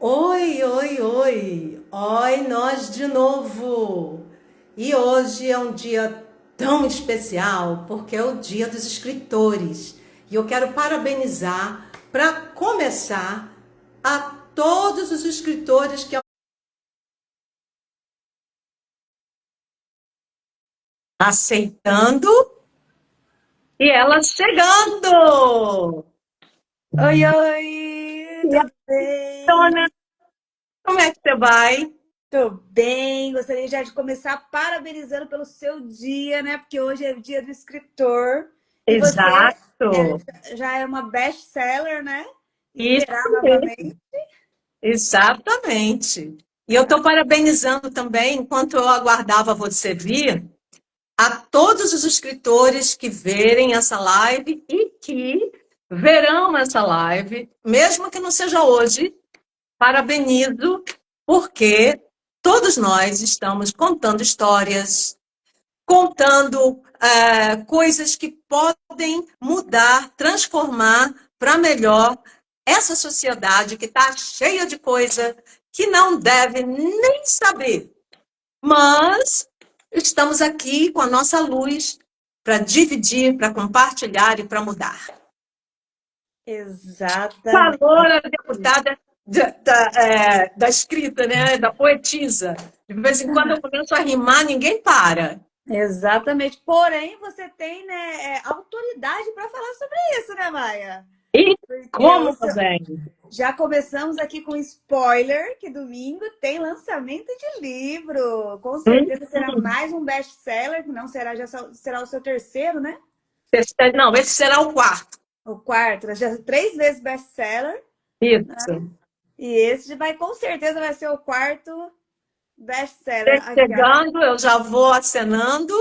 Oi, oi, oi! Oi, nós de novo! E hoje é um dia tão especial porque é o Dia dos Escritores. E eu quero parabenizar, para começar, a todos os escritores que aceitando e ela chegando! Oi, oi, E a tudo bem? Dona, como é que você vai? Tô bem. Gostaria já de começar parabenizando pelo seu dia, né? Porque hoje é o dia do escritor e você Exato! já é uma best-seller, né? E Isso será mesmo. novamente. Exatamente. E eu estou parabenizando também, enquanto eu aguardava você vir, a todos os escritores que verem essa live e que verão essa live, mesmo que não seja hoje, parabenizo, porque todos nós estamos contando histórias, contando coisas que podem mudar, transformar para melhor essa sociedade que está cheia de coisa que não deve nem saber. Mas estamos aqui com a nossa luz para dividir, para compartilhar e para mudar. Falou Exatamente. a deputada da escrita, né? Da poetisa. De vez em quando eu começo a rimar, ninguém para. Exatamente. Porém, você tem, né, autoridade para falar sobre isso, né, Maia? E Porque como também? já começamos aqui com spoiler, que domingo tem lançamento de livro. Com Hum, certeza será mais um best-seller, que não será, será o seu terceiro, né? Não, esse será o quarto. O quarto, já 3 vezes best-seller. Isso. E esse vai, com certeza, vai ser o quarto best-seller. Aqui, Chegando, eu já vou acenando.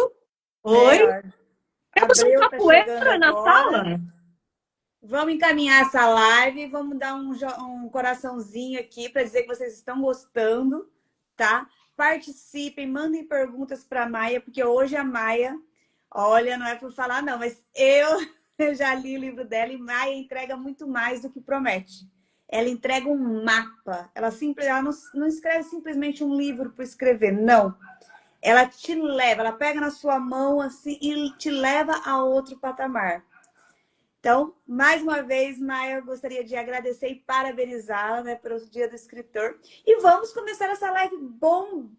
Oi? ó, Temos um Abril tá chegando capoeira na agora. sala? Vamos encaminhar essa live, vamos dar um coraçãozinho aqui para dizer que vocês estão gostando, tá? Participem, mandem perguntas para a Maia, porque hoje a Maia, olha, não é por falar não, mas eu já li o livro dela e Maia entrega muito mais do que promete. Ela entrega um mapa, ela não escreve simplesmente um livro por escrever, não. Ela te leva, ela pega na sua mão assim e te leva a outro patamar. Então, mais uma vez, Maia, eu gostaria de agradecer e parabenizá-la, né, pelo Dia do Escritor. E vamos começar essa live bombástica,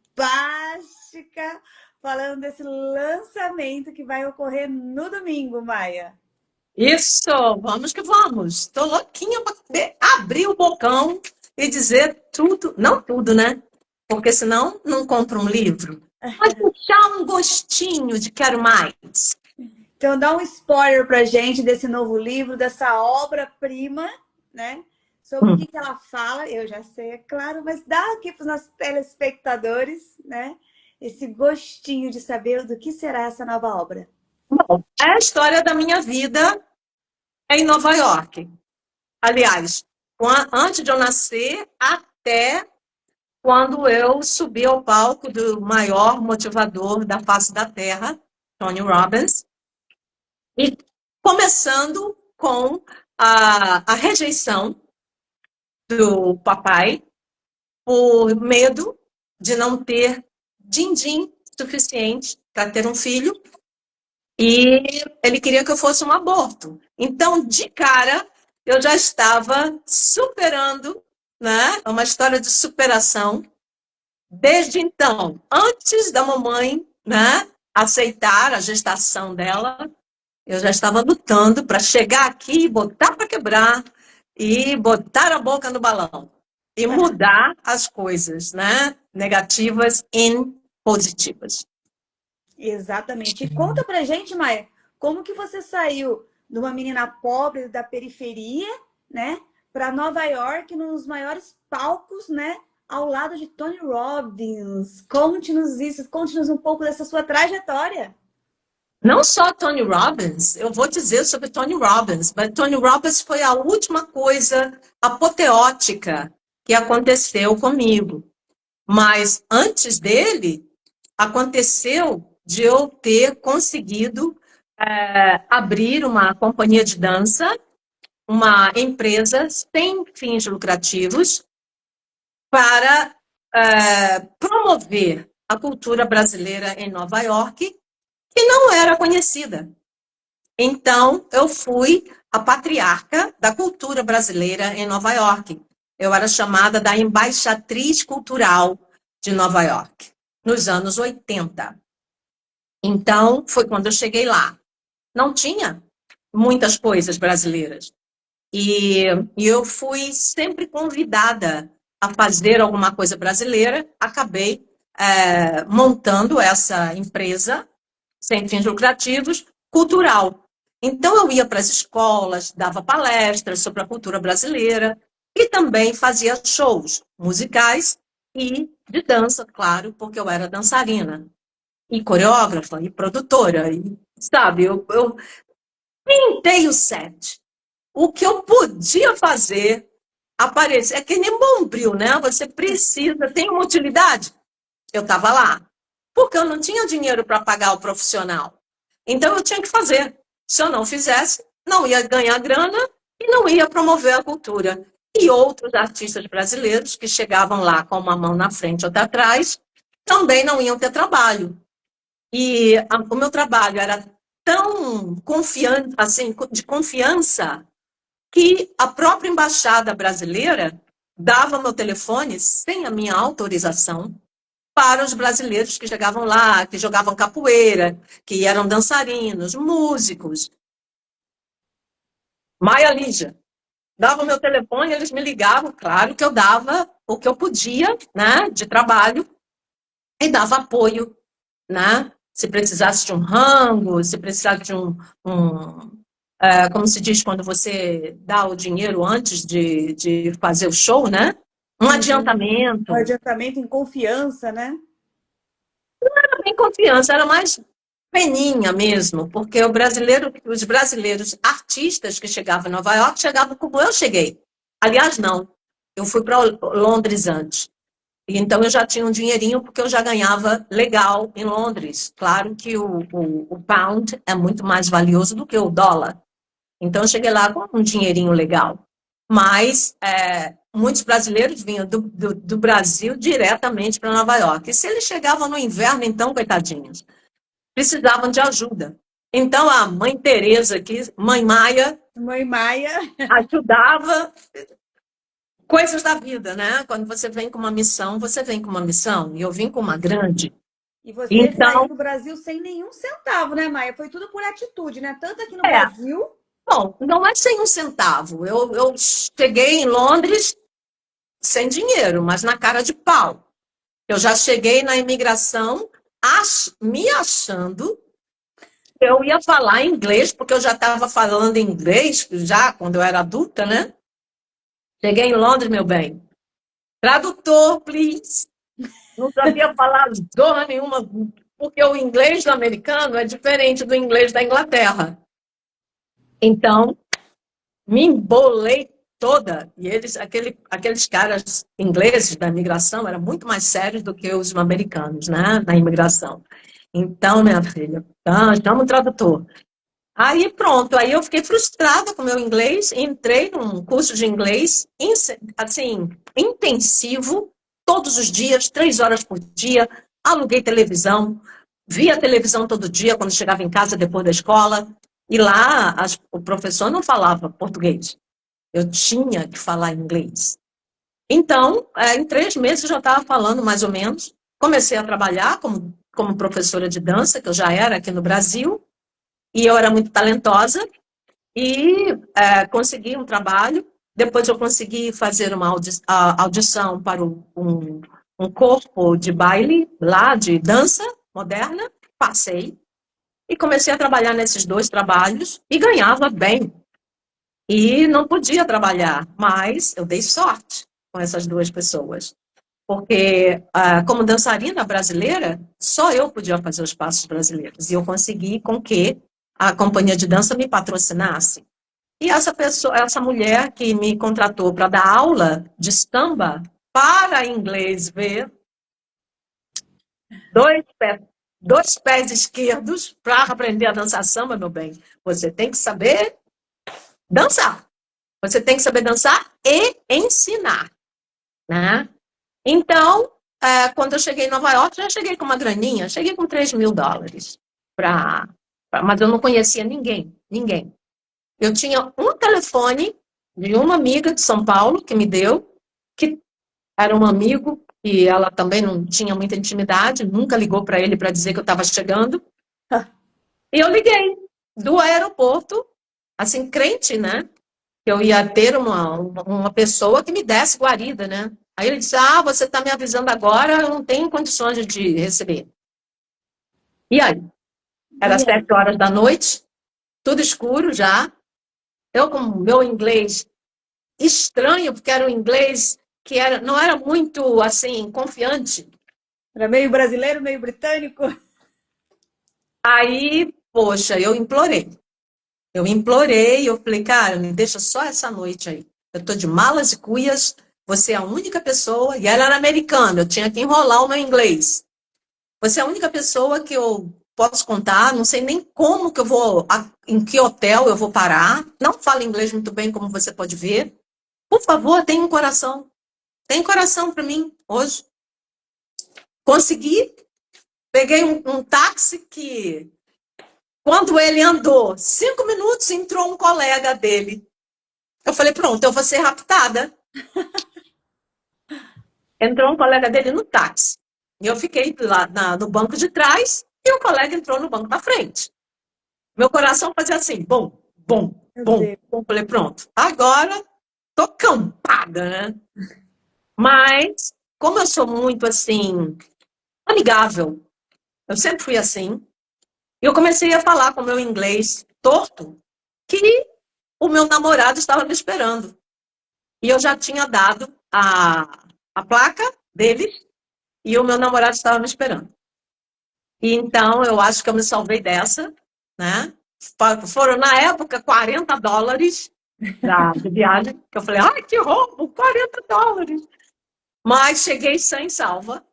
falando desse lançamento que vai ocorrer no domingo, Maia. Isso, vamos que vamos. Estou louquinha para abrir o bocão e dizer tudo, não tudo, né? Porque senão não compro um livro. Mas deixar um gostinho de quero mais. Então, dá um spoiler pra gente desse novo livro, dessa obra-prima, né? Sobre o Hum. que ela fala, eu já sei, é claro, mas dá aqui para os nossos telespectadores, né? Esse gostinho de saber do que será essa nova obra. Bom, é a história da minha vida em Nova York. Aliás, antes de eu nascer até quando eu subi ao palco do maior motivador da face da Terra, Tony Robbins, e começando com a rejeição do papai por medo de não ter din-din suficiente para ter um filho, e ele queria que eu fosse um aborto. Então, de cara, eu já estava superando, né? É uma história de superação. Desde então, antes da mamãe, né, aceitar a gestação dela, eu já estava lutando para chegar aqui, botar para quebrar e botar a boca no balão e mudar as coisas, né, negativas em positivas. Exatamente. E conta pra gente, Maia, como que você saiu de uma menina pobre da periferia, né, para Nova York, nos maiores palcos, né, ao lado de Tony Robbins. Conte-nos isso, conte-nos um pouco dessa sua trajetória. Não só Tony Robbins, eu vou dizer sobre Tony Robbins, mas Tony Robbins foi a última coisa apoteótica que aconteceu comigo. Mas antes dele, aconteceu de eu ter conseguido abrir uma companhia de dança, uma empresa sem fins lucrativos, para promover a cultura brasileira em Nova York, que não era conhecida. Então, eu fui a patriarca da cultura brasileira em Nova York. Eu era chamada da embaixatriz cultural de Nova York, nos anos 80. Então, foi quando eu cheguei lá. Não tinha muitas coisas brasileiras. E eu fui sempre convidada a fazer alguma coisa brasileira. Acabei montando essa empresa, sem fins lucrativos, cultural. Então, eu ia para as escolas, dava palestras sobre a cultura brasileira e também fazia shows musicais e de dança, claro, porque eu era dançarina, e coreógrafa, e produtora, e, sabe, eu pintei o set. O que eu podia fazer aparecer. É que nem Bombril, né? Você precisa, tem uma utilidade. Eu estava lá. Porque eu não tinha dinheiro para pagar o profissional. Então eu tinha que fazer. Se eu não fizesse, não ia ganhar grana e não ia promover a cultura. E outros artistas brasileiros que chegavam lá com uma mão na frente ou atrás também não iam ter trabalho. E o meu trabalho era tão confiante, assim, de confiança, que a própria embaixada brasileira dava meu telefone sem a minha autorização para os brasileiros que chegavam lá, que jogavam capoeira, que eram dançarinos, músicos. Maia Lígia, dava o meu telefone, eles me ligavam, claro que eu dava o que eu podia, né, de trabalho, e dava apoio, né? Se precisasse de um rango, se precisasse de como se diz quando você dá o dinheiro antes de fazer o show, né? Um Um adiantamento. adiantamento em confiança, né? Era bem confiança, era mais peninha mesmo, porque os brasileiros artistas que chegavam em Nova York chegavam como eu cheguei. Aliás, não. Eu fui para Londres antes. Então, eu já tinha um dinheirinho, porque eu já ganhava legal em Londres. Claro que o pound é muito mais valioso do que o dólar. Então, eu cheguei lá com um dinheirinho legal. Mas muitos brasileiros vinham do Brasil diretamente para Nova York. E se eles chegavam no inverno, então, coitadinhos, precisavam de ajuda. Então, a mãe Tereza aqui, mãe Maia, Mãe Maia. ajudava. Coisas da vida, né? Quando você vem com uma missão, você vem com uma missão. E eu vim com uma grande. E você saiu Então, do Brasil sem nenhum centavo, né, Maia? Foi tudo por atitude, né? Tanto aqui no é. Brasil. Bom, não é sem um centavo. Eu cheguei em Londres sem dinheiro, mas na cara de pau. Eu já cheguei na imigração me achando que eu ia falar inglês, porque eu já estava falando inglês já quando eu era adulta, né? Cheguei em Londres, meu bem. Tradutor, please. Não sabia falar zorra nenhuma, porque o inglês do americano é diferente do inglês da Inglaterra. Então, me embolei toda. E aqueles caras ingleses da imigração eram muito mais sérios do que os americanos, né, na imigração. Então, minha filha, chama um tradutor. Aí pronto, aí eu fiquei frustrada com o meu inglês, entrei num curso de inglês, assim, intensivo, todos os dias, 3 horas por dia, aluguei televisão, via televisão todo dia quando chegava em casa depois da escola, e lá o professor não falava português, eu tinha que falar inglês. Então, em 3 meses eu já estava falando mais ou menos, comecei a trabalhar como professora de dança, que eu já era aqui no Brasil, e eu era muito talentosa e consegui um trabalho. Depois eu consegui fazer uma audição para um corpo de baile lá, de dança moderna. Passei e comecei a trabalhar nesses 2 trabalhos e ganhava bem. E não podia trabalhar, mas eu dei sorte com essas 2 pessoas. Porque, como dançarina brasileira, só eu podia fazer os passos brasileiros. E eu consegui com que a companhia de dança me patrocinasse. E essa mulher que me contratou para dar aula de samba para inglês ver, 2 pés esquerdos para aprender a dançar samba, meu bem. Você tem que saber dançar. Você tem que saber dançar e ensinar, né? Então, quando eu cheguei em Nova York, já cheguei com uma graninha, cheguei com $3.000. Mas eu não conhecia ninguém, ninguém. Eu tinha um telefone de uma amiga de São Paulo que me deu, que era um amigo, e ela também não tinha muita intimidade, nunca ligou para ele para dizer que eu estava chegando. E eu liguei do aeroporto, assim, crente, né? Que eu ia ter uma pessoa que me desse guarida, né? Aí ele disse, você está me avisando agora, eu não tenho condições de receber. E aí? Era E aí? 7 horas da noite, tudo escuro já. Eu, com o meu inglês estranho, porque era um inglês que não era muito, assim, confiante. Era meio brasileiro, meio britânico? Aí, poxa, eu implorei. Eu falei, cara, me deixa só essa noite aí. Eu tô de malas e cuias, você é a única pessoa, e ela era americana, eu tinha que enrolar o meu inglês. Você é a única pessoa que eu posso contar, não sei nem como que eu vou, em que hotel eu vou parar, não falo inglês muito bem, como você pode ver. Por favor, tem coração para mim hoje. Consegui, peguei um táxi que, quando ele andou 5 minutos, entrou um colega dele. Eu falei, pronto, eu vou ser raptada. Entrou um colega dele no táxi. E eu fiquei lá no banco de trás e o colega entrou no banco da frente. Meu coração fazia assim, bom, bom, Meu bom, Deus. bom. Falei, pronto, agora tô campada, né? Mas, como eu sou muito, assim, amigável, eu sempre fui assim, e eu comecei a falar com o meu inglês torto, que o meu namorado estava me esperando. E eu já tinha dado a placa dele e o meu namorado estava me esperando. E então eu acho que eu me salvei dessa, né? Foram, na época, $40 de viagem, que eu falei, ai, que roubo, $40. Mas cheguei sem salva.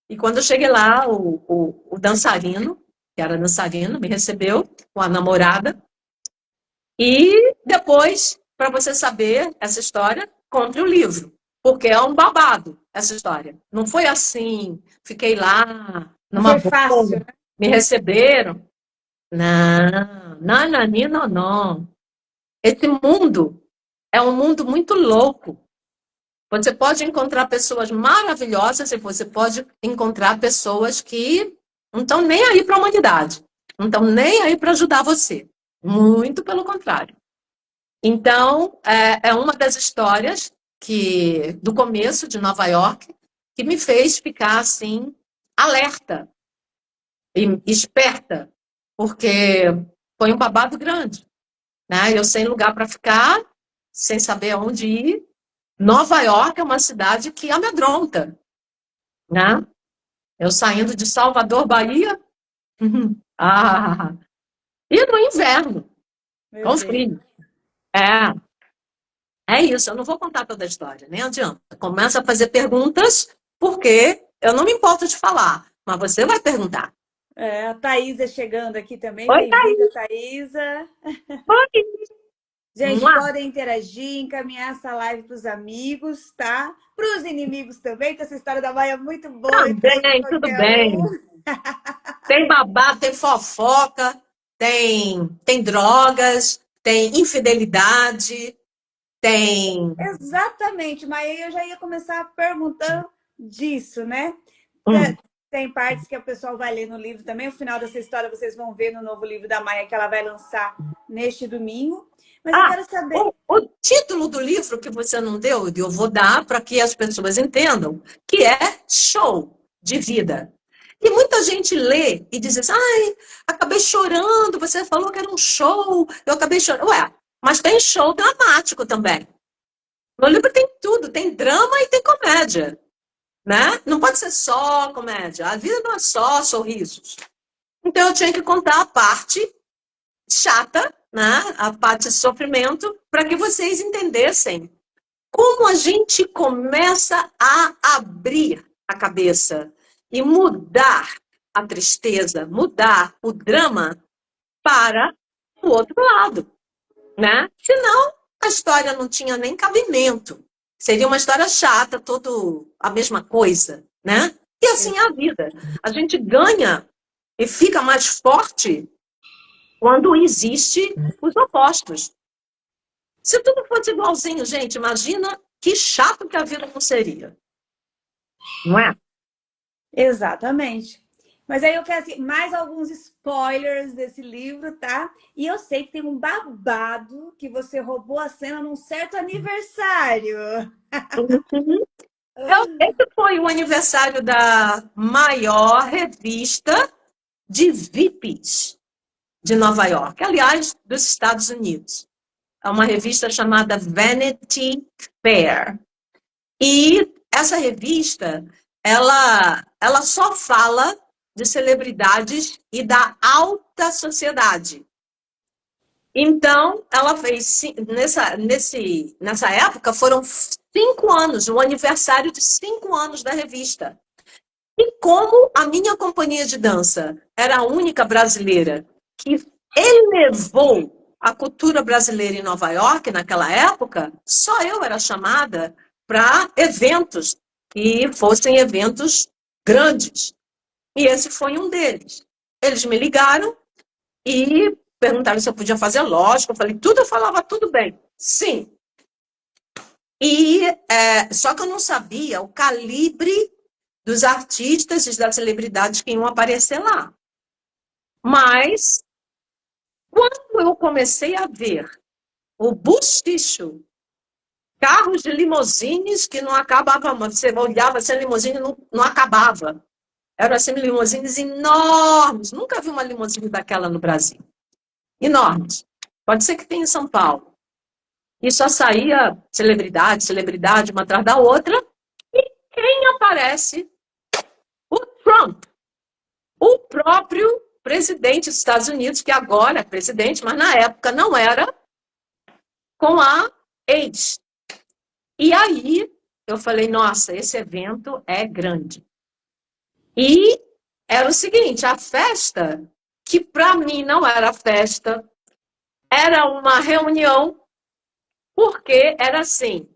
E quando eu cheguei lá, o dançarino, que era dançarino, me recebeu com a namorada. E depois, para você saber essa história, compre o livro. Porque é um babado essa história. Não foi assim, fiquei lá Não numa foi fácil, boa, né? me receberam. Não, não, não. Esse mundo é um mundo muito louco. Você pode encontrar pessoas maravilhosas e você pode encontrar pessoas que não estão nem aí para a humanidade, não estão nem aí para ajudar você. Muito pelo contrário. Então, é uma das histórias do começo de Nova York que me fez ficar assim, alerta e esperta, porque foi um babado grande, né? Eu sem lugar para ficar, sem saber aonde ir. Nova York é uma cidade que amedronta, né? Eu saindo de Salvador, Bahia, ah, e no inverno, Meu com Deus. frio. É, é isso, eu não vou contar toda a história, nem adianta. Começa a fazer perguntas, porque eu não me importo de falar, mas você vai perguntar. A Thaisa chegando aqui também. Oi, Bem-vinda, Thaisa. Thaís. Gente, Mua. podem interagir, encaminhar essa live para os amigos, tá? Para os inimigos também, que essa história da Maia é muito boa e prende Também, tudo qualquer um. bem. Tem babado, tem fofoca, tem drogas, tem infidelidade, tem. Exatamente, mas aí eu já ia começar perguntando disso, né? Hum. Tem partes que o pessoal vai ler no livro também. O final dessa história vocês vão ver no novo livro da Maia que ela vai lançar neste domingo. Mas eu Ah, quero saber. o título do livro que você não deu, eu vou dar para que as pessoas entendam, que é Show de Vida. E muita gente lê e diz assim, ai, acabei chorando, você falou que era um show, eu acabei chorando. Ué, mas tem show dramático também. No livro tem tudo, tem drama e tem comédia, né? Não pode ser só comédia, a vida não é só sorrisos. Então eu tinha que contar a parte chata, né? A parte de sofrimento, para que vocês entendessem como a gente começa a abrir a cabeça e mudar a tristeza, mudar o drama para o outro lado, né? Senão a história não tinha nem cabimento. Seria uma história chata, tudo a mesma coisa, né? E assim é a vida. A gente ganha e fica mais forte quando existe os opostos. Se tudo fosse igualzinho, gente, imagina que chato que a vida não seria. Não é? Exatamente. Mas aí eu quero assim, mais alguns spoilers desse livro, tá? E eu sei que tem um babado que você roubou a cena num certo aniversário. Uhum. Esse foi o aniversário da maior revista de VIPs de Nova York, aliás, dos Estados Unidos. É uma revista chamada Vanity Fair. E essa revista, ela só fala de celebridades e da alta sociedade. Então, ela fez, nessa época, foram 5 anos, o aniversário de 5 anos da revista. E como a minha companhia de dança era a única brasileira que elevou a cultura brasileira em Nova York naquela época, só eu era chamada para eventos que fossem eventos grandes. E esse foi um deles. Eles me ligaram e perguntaram se eu podia fazer, lógico. Eu falei, tudo, eu falava tudo bem. Sim. E só que eu não sabia o calibre dos artistas e das celebridades que iam aparecer lá. Mas, quando eu comecei a ver o buchicho, carros de limousines que não acabavam, você olhava assim, a limousine não acabava. Eram assim, limousines enormes. Nunca vi uma limousine daquela no Brasil. Enormes. Pode ser que tenha em São Paulo. E só saía celebridade, uma atrás da outra. E quem aparece? O Trump. O próprio presidente dos Estados Unidos, que agora é presidente, mas na época não era, com a AIDS. E aí eu falei, nossa, esse evento é grande. E era o seguinte, a festa, que para mim não era festa, era uma reunião, porque era assim.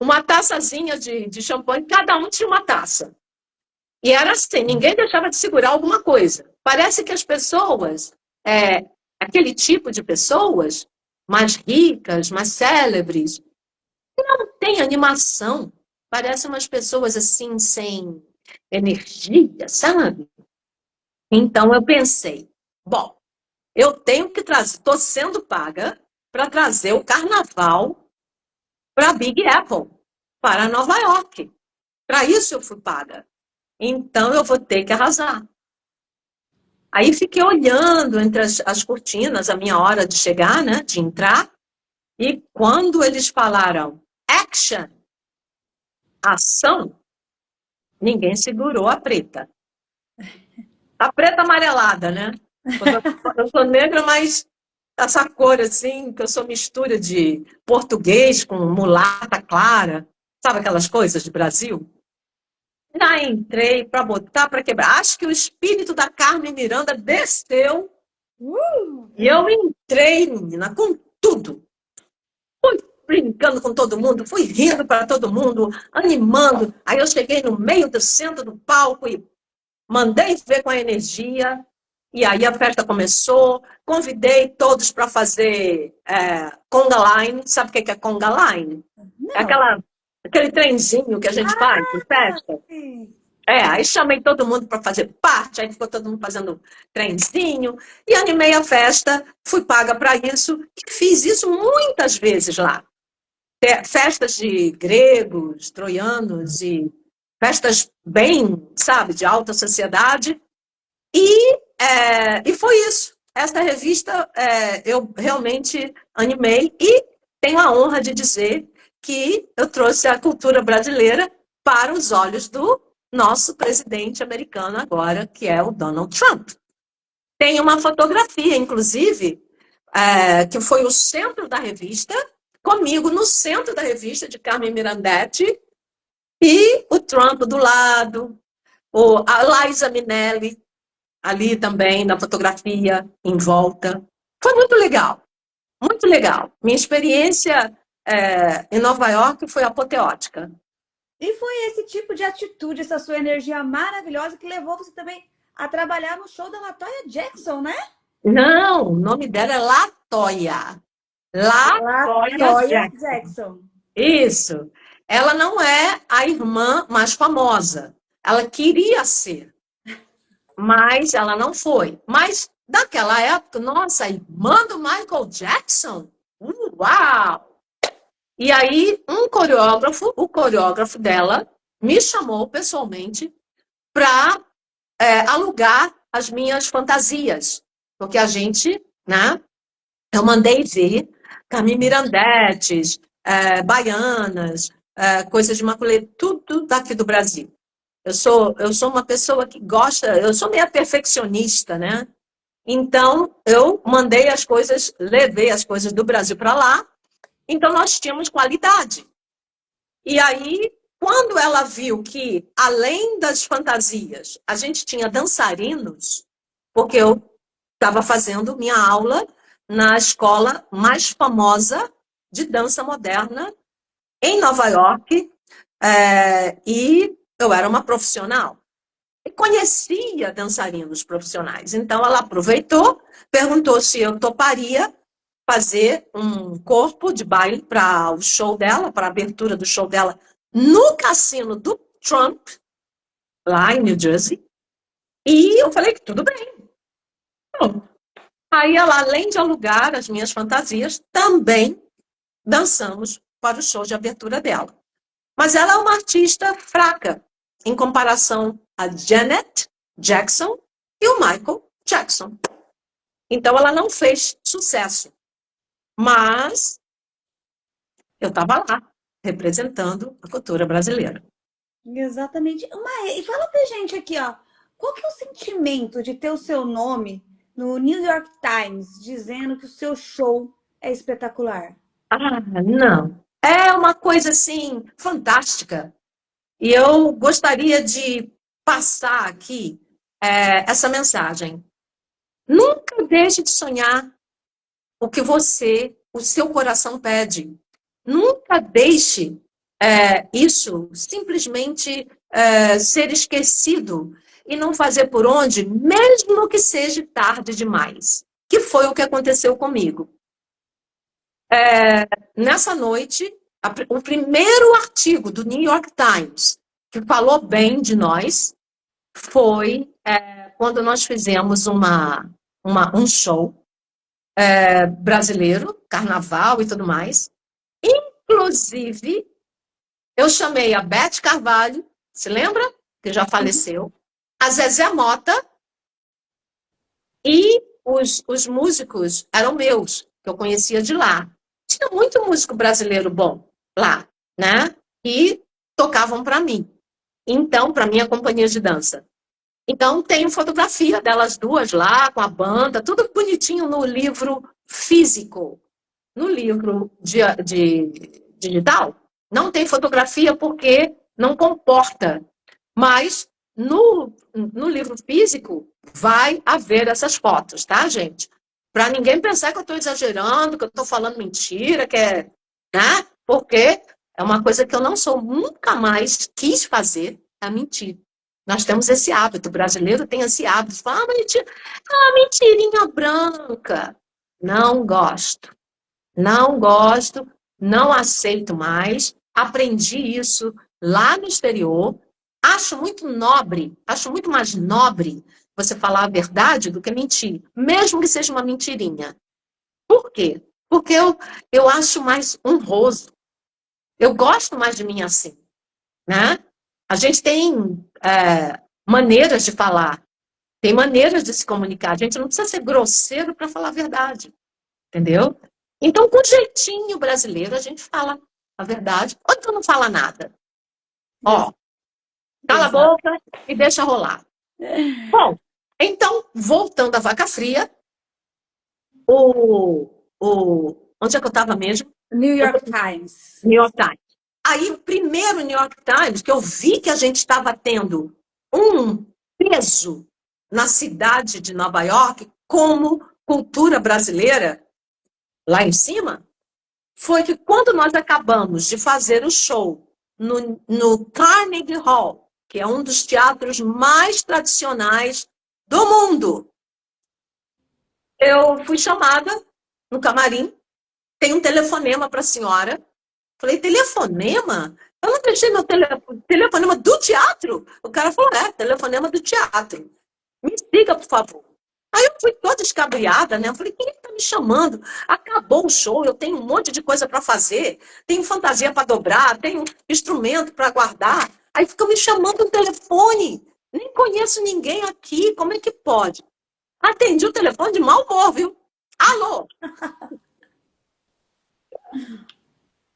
Uma taçazinha de champanhe, cada um tinha uma taça. E era assim, ninguém deixava de segurar alguma coisa. Parece que as pessoas, aquele tipo de pessoas, mais ricas, mais célebres, não tem animação. Parecem umas pessoas assim, sem energia, sabe? Então eu pensei, bom, eu tenho que trazer, estou sendo paga para trazer o carnaval para Big Apple, para Nova York. Para isso eu fui paga. Então eu vou ter que arrasar. Aí fiquei olhando entre as cortinas, a minha hora de chegar, né, de entrar, e quando eles falaram action, ação, ninguém segurou a preta. A preta amarelada, né? Eu sou negra, mas essa cor assim, que eu sou mistura de português com mulata clara, sabe aquelas coisas de Brasil? Já entrei para botar, para quebrar. Acho que o espírito da Carmen Miranda desceu e eu entrei, menina, com tudo. Fui brincando com todo mundo, fui rindo para todo mundo, animando. Aí eu cheguei no meio do centro do palco e mandei ver com a energia. E aí a festa começou. Convidei todos para fazer conga line. Sabe o que é conga line? Não. É aquele trenzinho que a gente faz em festa. Sim. Aí chamei todo mundo para fazer parte, aí ficou todo mundo fazendo trenzinho, e animei a festa, fui paga para isso, e fiz isso muitas vezes lá. Festas de gregos, troianos, e festas bem, sabe, de alta sociedade, e foi isso. Essa revista eu realmente animei, e tenho a honra de dizer que eu trouxe a cultura brasileira para os olhos do nosso presidente americano agora, que é o Donald Trump. Tem uma fotografia, inclusive, que foi o centro da revista, comigo no centro da revista, de Carmen Mirandetti, e o Trump do lado, a Liza Minnelli, ali também, na fotografia, em volta. Foi muito legal. legal. Minha experiência em Nova York foi apoteótica. E foi esse tipo de atitude, essa sua energia maravilhosa que levou você também a trabalhar no show da Latoya Jackson, né? Não, o nome dela é Latoya. Latoya Latoya Jackson. Jackson. Isso. Ela não é a irmã mais famosa. Ela queria ser, mas ela não foi. Mas, naquela época, nossa, a irmã do Michael Jackson? Uau! E aí, o coreógrafo dela, me chamou pessoalmente para alugar as minhas fantasias. Porque a gente, né? Eu mandei ver Carmen Mirandetes, baianas, coisas de maculê, tudo daqui do Brasil. Eu sou uma pessoa que gosta, eu sou meio perfeccionista, né? Então, eu mandei as coisas, levei as coisas do Brasil para lá, então nós tínhamos qualidade. E aí, quando ela viu que, além das fantasias, a gente tinha dançarinos, porque eu estava fazendo minha aula na escola mais famosa de dança moderna em Nova York, e eu era uma profissional. E conhecia dançarinos profissionais. Então, ela aproveitou, perguntou se eu toparia fazer um corpo de baile para o show dela, para a abertura do show dela, no cassino do Trump, lá em New Jersey. E eu falei que tudo bem. Bom, aí ela, além de alugar as minhas fantasias, também dançamos para o show de abertura dela. Mas ela é uma artista fraca em comparação a Janet Jackson e o Michael Jackson. Então ela não fez sucesso. Mas eu estava lá, representando a cultura brasileira. Exatamente. E fala pra gente aqui, ó. Qual que é o sentimento de ter o seu nome no New York Times dizendo que o seu show é espetacular? Ah, não. É uma coisa assim fantástica. E eu gostaria de passar aqui essa mensagem. Nunca deixe de sonhar o que o seu coração pede. Nunca deixe isso simplesmente ser esquecido e não fazer por onde, mesmo que seja tarde demais. Que foi o que aconteceu comigo. Nessa noite, o primeiro artigo do New York Times que falou bem de nós foi quando nós fizemos um show brasileiro, carnaval e tudo mais. Inclusive, eu chamei a Beth Carvalho, se lembra? Que já faleceu. A Zezé Mota e os músicos eram meus, que eu conhecia de lá. Tinha muito músico brasileiro bom lá, né? E tocavam para mim. Então, para minha companhia de dança. Então, tenho fotografia delas duas lá, com a banda, tudo bonitinho no livro físico. No livro de digital, não tem fotografia porque não comporta. Mas no livro físico vai haver essas fotos, tá, gente? Para ninguém pensar que eu estou exagerando, que eu estou falando mentira, né? Porque é uma coisa que eu não sou, nunca mais quis fazer, é mentir. Nós temos esse hábito, o brasileiro tem esse hábito de falar, mentirinha branca. Não gosto. Não gosto, não aceito mais. Aprendi isso lá no exterior. Acho muito nobre, acho muito mais nobre você falar a verdade do que mentir, mesmo que seja uma mentirinha. Por quê? Porque eu acho mais honroso. Eu gosto mais de mim assim, né? A gente tem maneiras de falar, tem maneiras de se comunicar. A gente não precisa ser grosseiro para falar a verdade, entendeu? Então, com jeitinho brasileiro, a gente fala a verdade, ou então não fala nada. Ó, cala a boca e deixa rolar. Bom, então, voltando à vaca fria, onde é que eu estava mesmo? New York Times. New York Times. Aí, o primeiro New York Times, que eu vi que a gente estava tendo um peso na cidade de Nova York como cultura brasileira, lá em cima, foi que quando nós acabamos de fazer o show no Carnegie Hall, que é um dos teatros mais tradicionais do mundo, eu fui chamada no camarim, tem um telefonema para a senhora. Falei, telefonema? Eu não deixei meu telefonema do teatro? O cara falou, telefonema do teatro. Me siga, por favor. Aí eu fui toda escabriada, né? Eu falei, quem está me chamando? Acabou o show, eu tenho um monte de coisa para fazer, tenho fantasia para dobrar, tenho instrumento para guardar. Aí ficam me chamando no telefone. Nem conheço ninguém aqui, como é que pode? Atendi o telefone de mau humor, viu? Alô?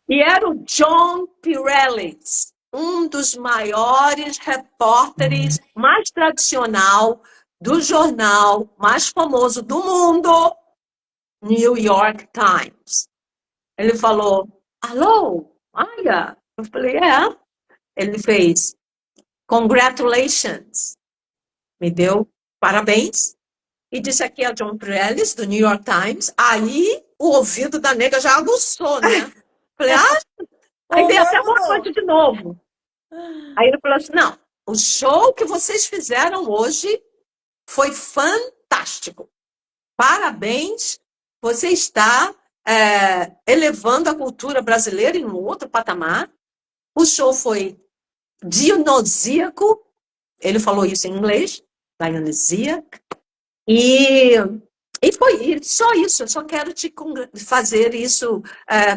E era o John Pirelli, um dos maiores repórteres mais tradicional do jornal mais famoso do mundo, New York Times. Ele falou, alô, Maya? Eu falei, é. Ele fez, congratulations. Me deu parabéns. E disse aqui a John Pirelli, do New York Times. Aí o ouvido da nega já aguçou, né? Falei, aí dei até boa noite de novo. Aí ele falou assim, não, o show que vocês fizeram hoje foi fantástico. Parabéns, você está elevando a cultura brasileira em um outro patamar. O show foi dionisíaco, ele falou isso em inglês, dionisíaco, e foi só isso, eu só quero te fazer isso,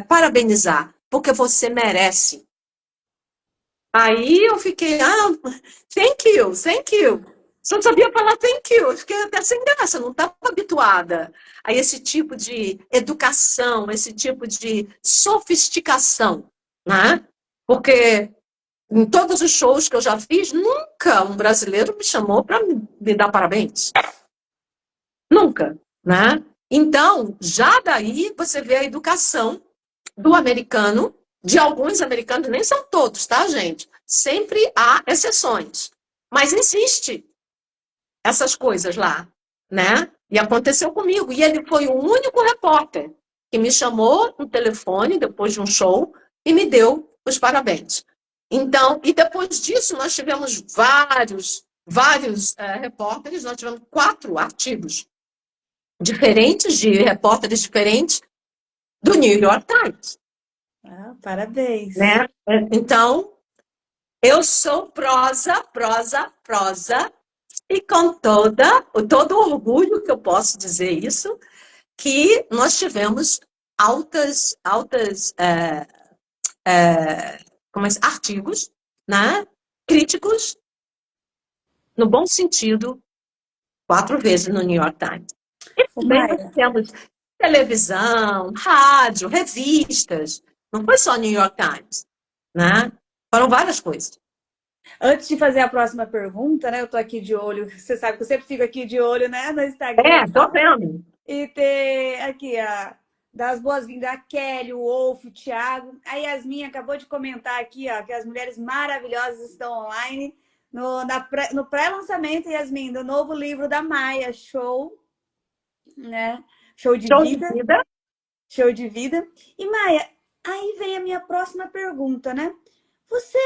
parabenizar, porque você merece. Aí eu fiquei, thank you, thank you. Só sabia falar thank you, eu fiquei até sem graça, não estava habituada a esse tipo de educação, esse tipo de sofisticação, né? Porque em todos os shows que eu já fiz, nunca um brasileiro me chamou para me dar parabéns. Nunca, né? Então, já daí você vê a educação do americano, de alguns americanos, nem são todos, tá, gente? Sempre há exceções. Mas existe essas coisas lá, né? E aconteceu comigo. E ele foi o único repórter que me chamou no telefone depois de um show e me deu os parabéns. Então, e depois disso nós tivemos vários repórteres, nós tivemos 4 artigos diferentes, de repórteres diferentes do New York Times. Parabéns. Né? Então, eu sou prosa, e com todo orgulho que eu posso dizer isso, que nós tivemos altas artigos, né? Críticos, no bom sentido, 4 vezes no New York Times. E também nós temos televisão, rádio, revistas. Não foi só New York Times, né? Foram várias coisas. Antes de fazer a próxima pergunta, né? Eu tô aqui de olho. Você sabe que eu sempre fico aqui de olho, né? No Instagram. Tô vendo. E ter aqui das boas-vindas a Kelly, o Wolf, o Thiago. A Yasmin acabou de comentar aqui, ó, que as mulheres maravilhosas estão online no pré-lançamento, Yasmin, do novo livro da Maia, Show, né? Show de vida. Show de vida. E Maia, aí vem a minha próxima pergunta, né? Você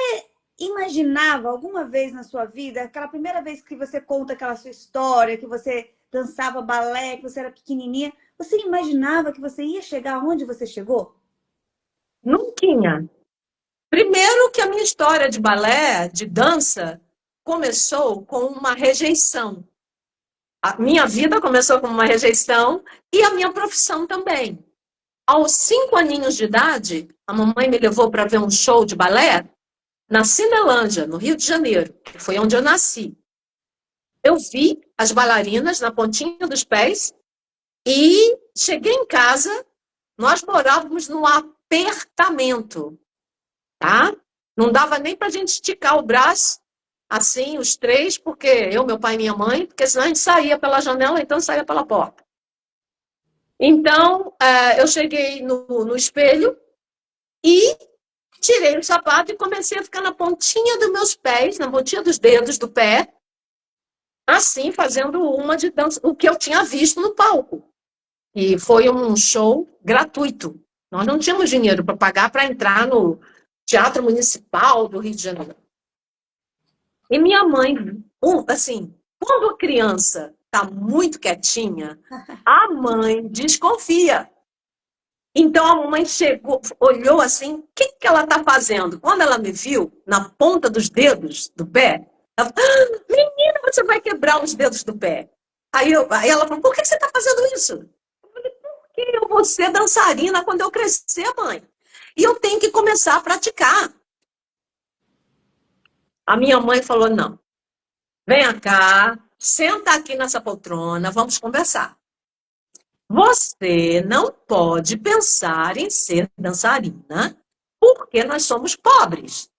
imaginava alguma vez na sua vida, aquela primeira vez que você conta aquela sua história, que você dançava balé, que você era pequenininha, você imaginava que você ia chegar onde você chegou? Nunca. Primeiro que a minha história de balé, de dança, começou com uma rejeição. A minha vida começou com uma rejeição e a minha profissão também. Aos 5 aninhos de idade, a mamãe me levou para ver um show de balé na Cinelândia, no Rio de Janeiro, que foi onde eu nasci. Eu vi as bailarinas na pontinha dos pés e cheguei em casa, nós morávamos num apertamento, tá? Não dava nem para a gente esticar o braço, assim, os 3, porque eu, meu pai e minha mãe, porque senão a gente saía pela janela, então saía pela porta. Então, eu cheguei no espelho e tirei o sapato e comecei a ficar na pontinha dos meus pés, na pontinha dos dedos do pé, assim, fazendo uma de dança, o que eu tinha visto no palco. E foi um show gratuito. Nós não tínhamos dinheiro para pagar para entrar no Teatro Municipal do Rio de Janeiro. E minha mãe, assim, quando a criança está muito quietinha, a mãe desconfia. Então a mamãe chegou, olhou assim, o que ela está fazendo? Quando ela me viu na ponta dos dedos do pé, ela falou, menina, você vai quebrar os dedos do pé. Aí ela falou, por que você está fazendo isso? Eu falei, porque eu vou ser dançarina quando eu crescer, mãe. E eu tenho que começar a praticar. A minha mãe falou, não, venha cá, senta aqui nessa poltrona, vamos conversar. Você não pode pensar em ser dançarina porque nós somos pobres.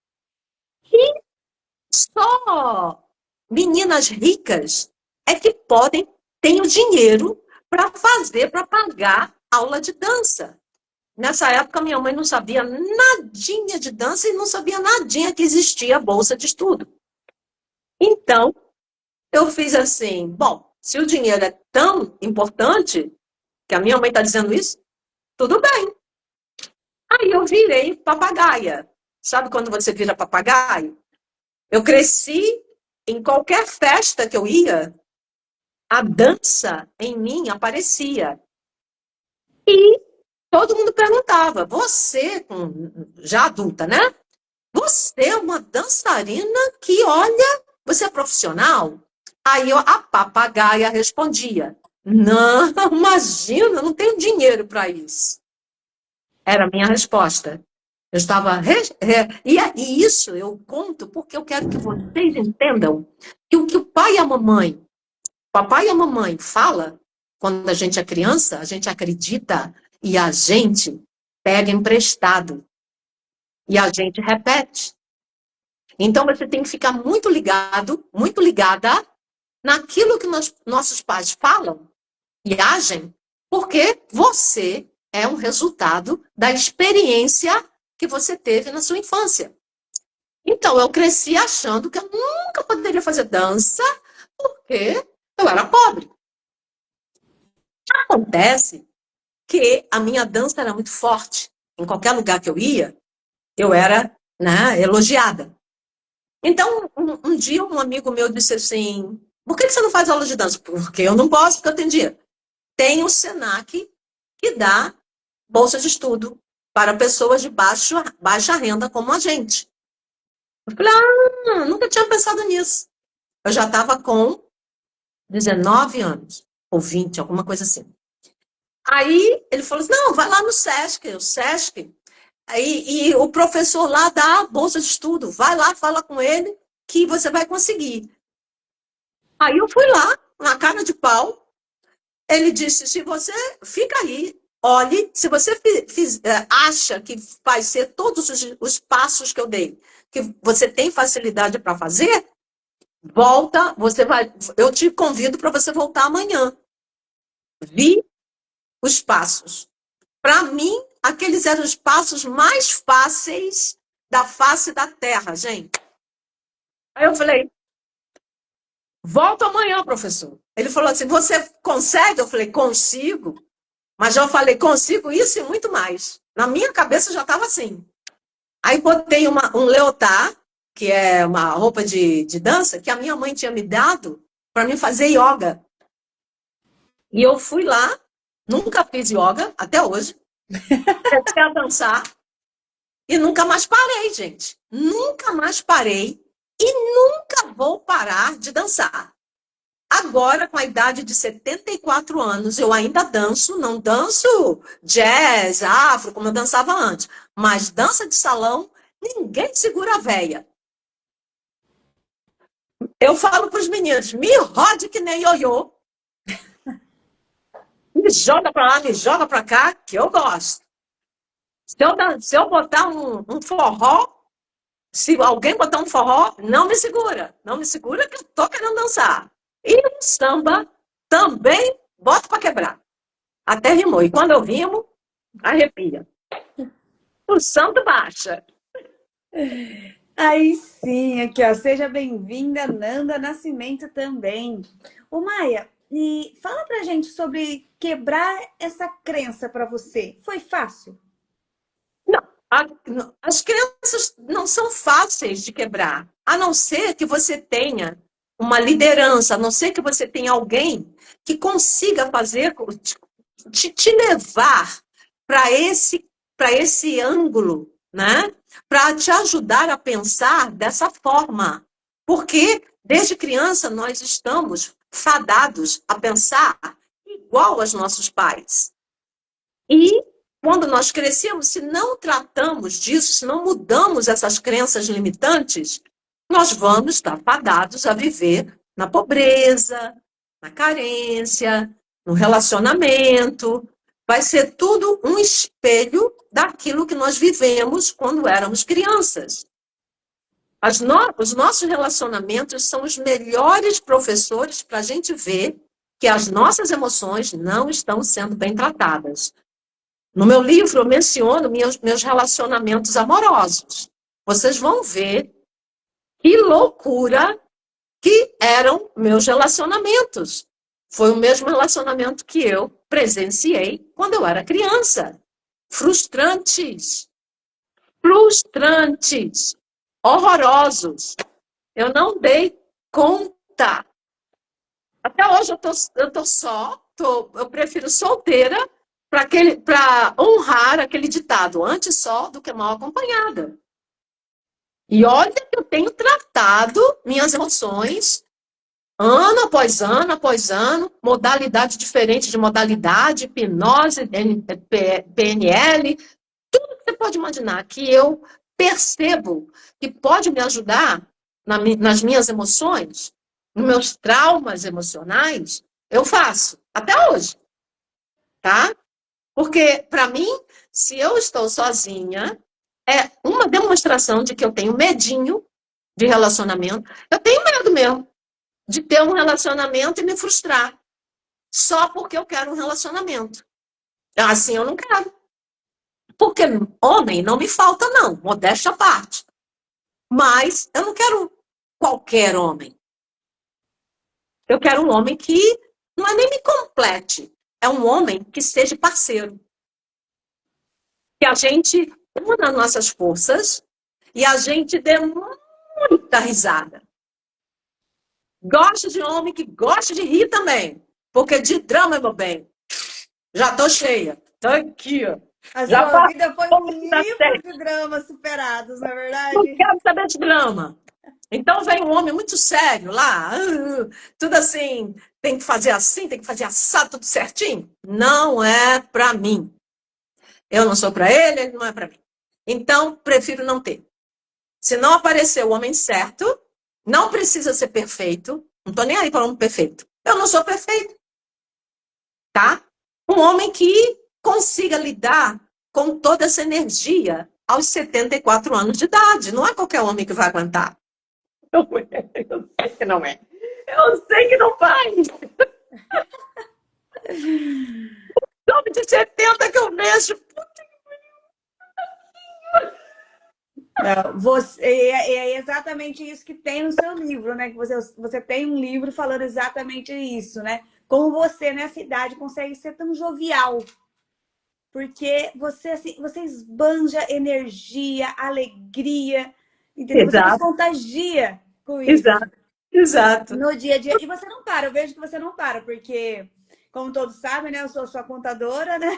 E só meninas ricas é que podem, têm o dinheiro para fazer, para pagar aula de dança. Nessa época, minha mãe não sabia nadinha de dança e não sabia nadinha que existia bolsa de estudo. Então, eu fiz assim, bom, se o dinheiro é tão importante, que a minha mãe está dizendo isso, tudo bem. Aí eu virei papagaia. Sabe quando você vira papagaio? Eu cresci em qualquer festa que eu ia, a dança em mim aparecia. E todo mundo perguntava, você, já adulta, né? Você é uma dançarina que, olha, você é profissional? Aí a papagaia respondia, não, imagina, não tenho dinheiro para isso. Era a minha resposta. Eu estava. E isso eu conto porque eu quero que vocês entendam que o que o pai e a mamãe, papai e a mamãe fala, quando a gente é criança, a gente acredita e a gente pega emprestado. E a gente repete. Então você tem que ficar muito ligado, muito ligada naquilo que nossos pais falam e agem, porque você é um resultado da experiência que você teve na sua infância. Então, eu cresci achando que eu nunca poderia fazer dança porque eu era pobre. Acontece que a minha dança era muito forte. Em qualquer lugar que eu ia, eu era, né, elogiada. Então, um dia um amigo meu disse assim, por que você não faz aula de dança? Porque eu não posso, porque eu tenho dinheiro. Tem o Senac que dá bolsa de estudo para pessoas de baixa renda como a gente. Eu falei, nunca tinha pensado nisso. Eu já estava com 19 anos, ou 20, alguma coisa assim. Aí ele falou assim, não, vai lá no Sesc, o Sesc, e o professor lá dá a bolsa de estudo, vai lá, fala com ele, que você vai conseguir. Aí eu fui lá, na cara de pau, ele disse, se você fica aí, olhe, se você acha que vai ser todos os passos que eu dei, que você tem facilidade para fazer, volta, eu te convido para você voltar amanhã. Vi os passos. Para mim, aqueles eram os passos mais fáceis da face da terra, gente. Aí eu falei, volta amanhã, professor. Ele falou assim, você consegue? Eu falei, consigo. Mas já falei, consigo isso e muito mais. Na minha cabeça já estava assim. Aí botei um leotard, que é uma roupa de dança, que a minha mãe tinha me dado para mim fazer yoga. E eu fui lá, nunca fiz yoga, até hoje. Comecei a dançar e nunca mais parei, gente. Nunca mais parei e nunca vou parar de dançar. Agora, com a idade de 74 anos, eu ainda danço, não danço jazz, afro, como eu dançava antes. Mas dança de salão, ninguém segura a véia. Eu falo para os meninos, me rode que nem ioiô. Me joga para lá, me joga para cá, que eu gosto. Se eu botar um forró, se alguém botar um forró, não me segura. Não me segura que eu estou querendo dançar. E o samba também boto para quebrar. Até rimou. E quando eu rimo, arrepia. O santo baixa. Aí sim, aqui ó, seja bem-vinda, Nanda Nascimento também. Ô Maia, E fala pra gente sobre quebrar essa crença para você. Foi fácil? Não, as crenças não são fáceis de quebrar, a não ser que você tenha uma liderança, a não ser que você tenha alguém que consiga fazer, te levar para esse ângulo, né? Para te ajudar a pensar dessa forma. Porque desde criança nós estamos fadados a pensar igual aos nossos pais. E quando nós crescemos, se não tratamos disso, se não mudamos essas crenças limitantes, nós vamos estar fadados a viver na pobreza, na carência, no relacionamento. Vai ser tudo um espelho daquilo que nós vivemos quando éramos crianças. Os nossos relacionamentos são os melhores professores para a gente ver que as nossas emoções não estão sendo bem tratadas. No meu livro, eu menciono meus relacionamentos amorosos. Vocês vão ver que loucura que eram meus relacionamentos. Foi o mesmo relacionamento que eu presenciei quando eu era criança. Frustrantes, frustrantes, horrorosos. Eu não dei conta. Até hoje eu tô só, eu prefiro solteira para honrar aquele ditado, antes só do que mal acompanhada. E olha que eu tenho tratado minhas emoções ano após ano, modalidade diferente de modalidade, hipnose, PNL, tudo que você pode imaginar que eu percebo que pode me ajudar nas minhas emoções, nos meus traumas emocionais, eu faço, até hoje, tá? Porque, para mim, se eu estou sozinha, é uma demonstração de que eu tenho medinho de relacionamento. Eu tenho medo mesmo de ter um relacionamento e me frustrar. Só porque eu quero um relacionamento. Assim eu não quero. Porque homem não me falta, não. Modéstia à parte. Mas eu não quero qualquer homem. Eu quero um homem que não é nem me complete. É um homem que seja parceiro. Que a gente una nossas forças e a gente dê muita risada. Gosto de homem que gosta de rir também. Porque de drama, meu bem, já tô cheia. Tô aqui, ó. A Já sua passou vida foi um livro de dramas superados, na não verdade? quero saber de drama. Então vem um homem muito sério lá, tudo assim, tem que fazer assim, tem que fazer assado, tudo certinho. Não é para mim. Eu não sou para ele, ele não é para mim. Então, prefiro não ter. Se não aparecer o homem certo, não precisa ser perfeito. Não estou nem aí para um perfeito. Eu não sou perfeito. Tá? Um homem que consiga lidar com toda essa energia aos 74 anos de idade. Não é qualquer homem que vai aguentar. Não é. Eu sei que não é. Eu sei que não vai. Homem de 70 que eu vejo. Não, é exatamente isso que tem no seu livro, né? Que você tem um livro falando exatamente isso, né? Como você, nessa idade, consegue ser tão jovial. Porque você, assim, você esbanja energia, alegria, entendeu? Você nos Exato, contagia com isso exato, exato. no dia a dia. E você não para, eu vejo que você não para, porque, como todos sabem, né? Eu sou sua contadora, né?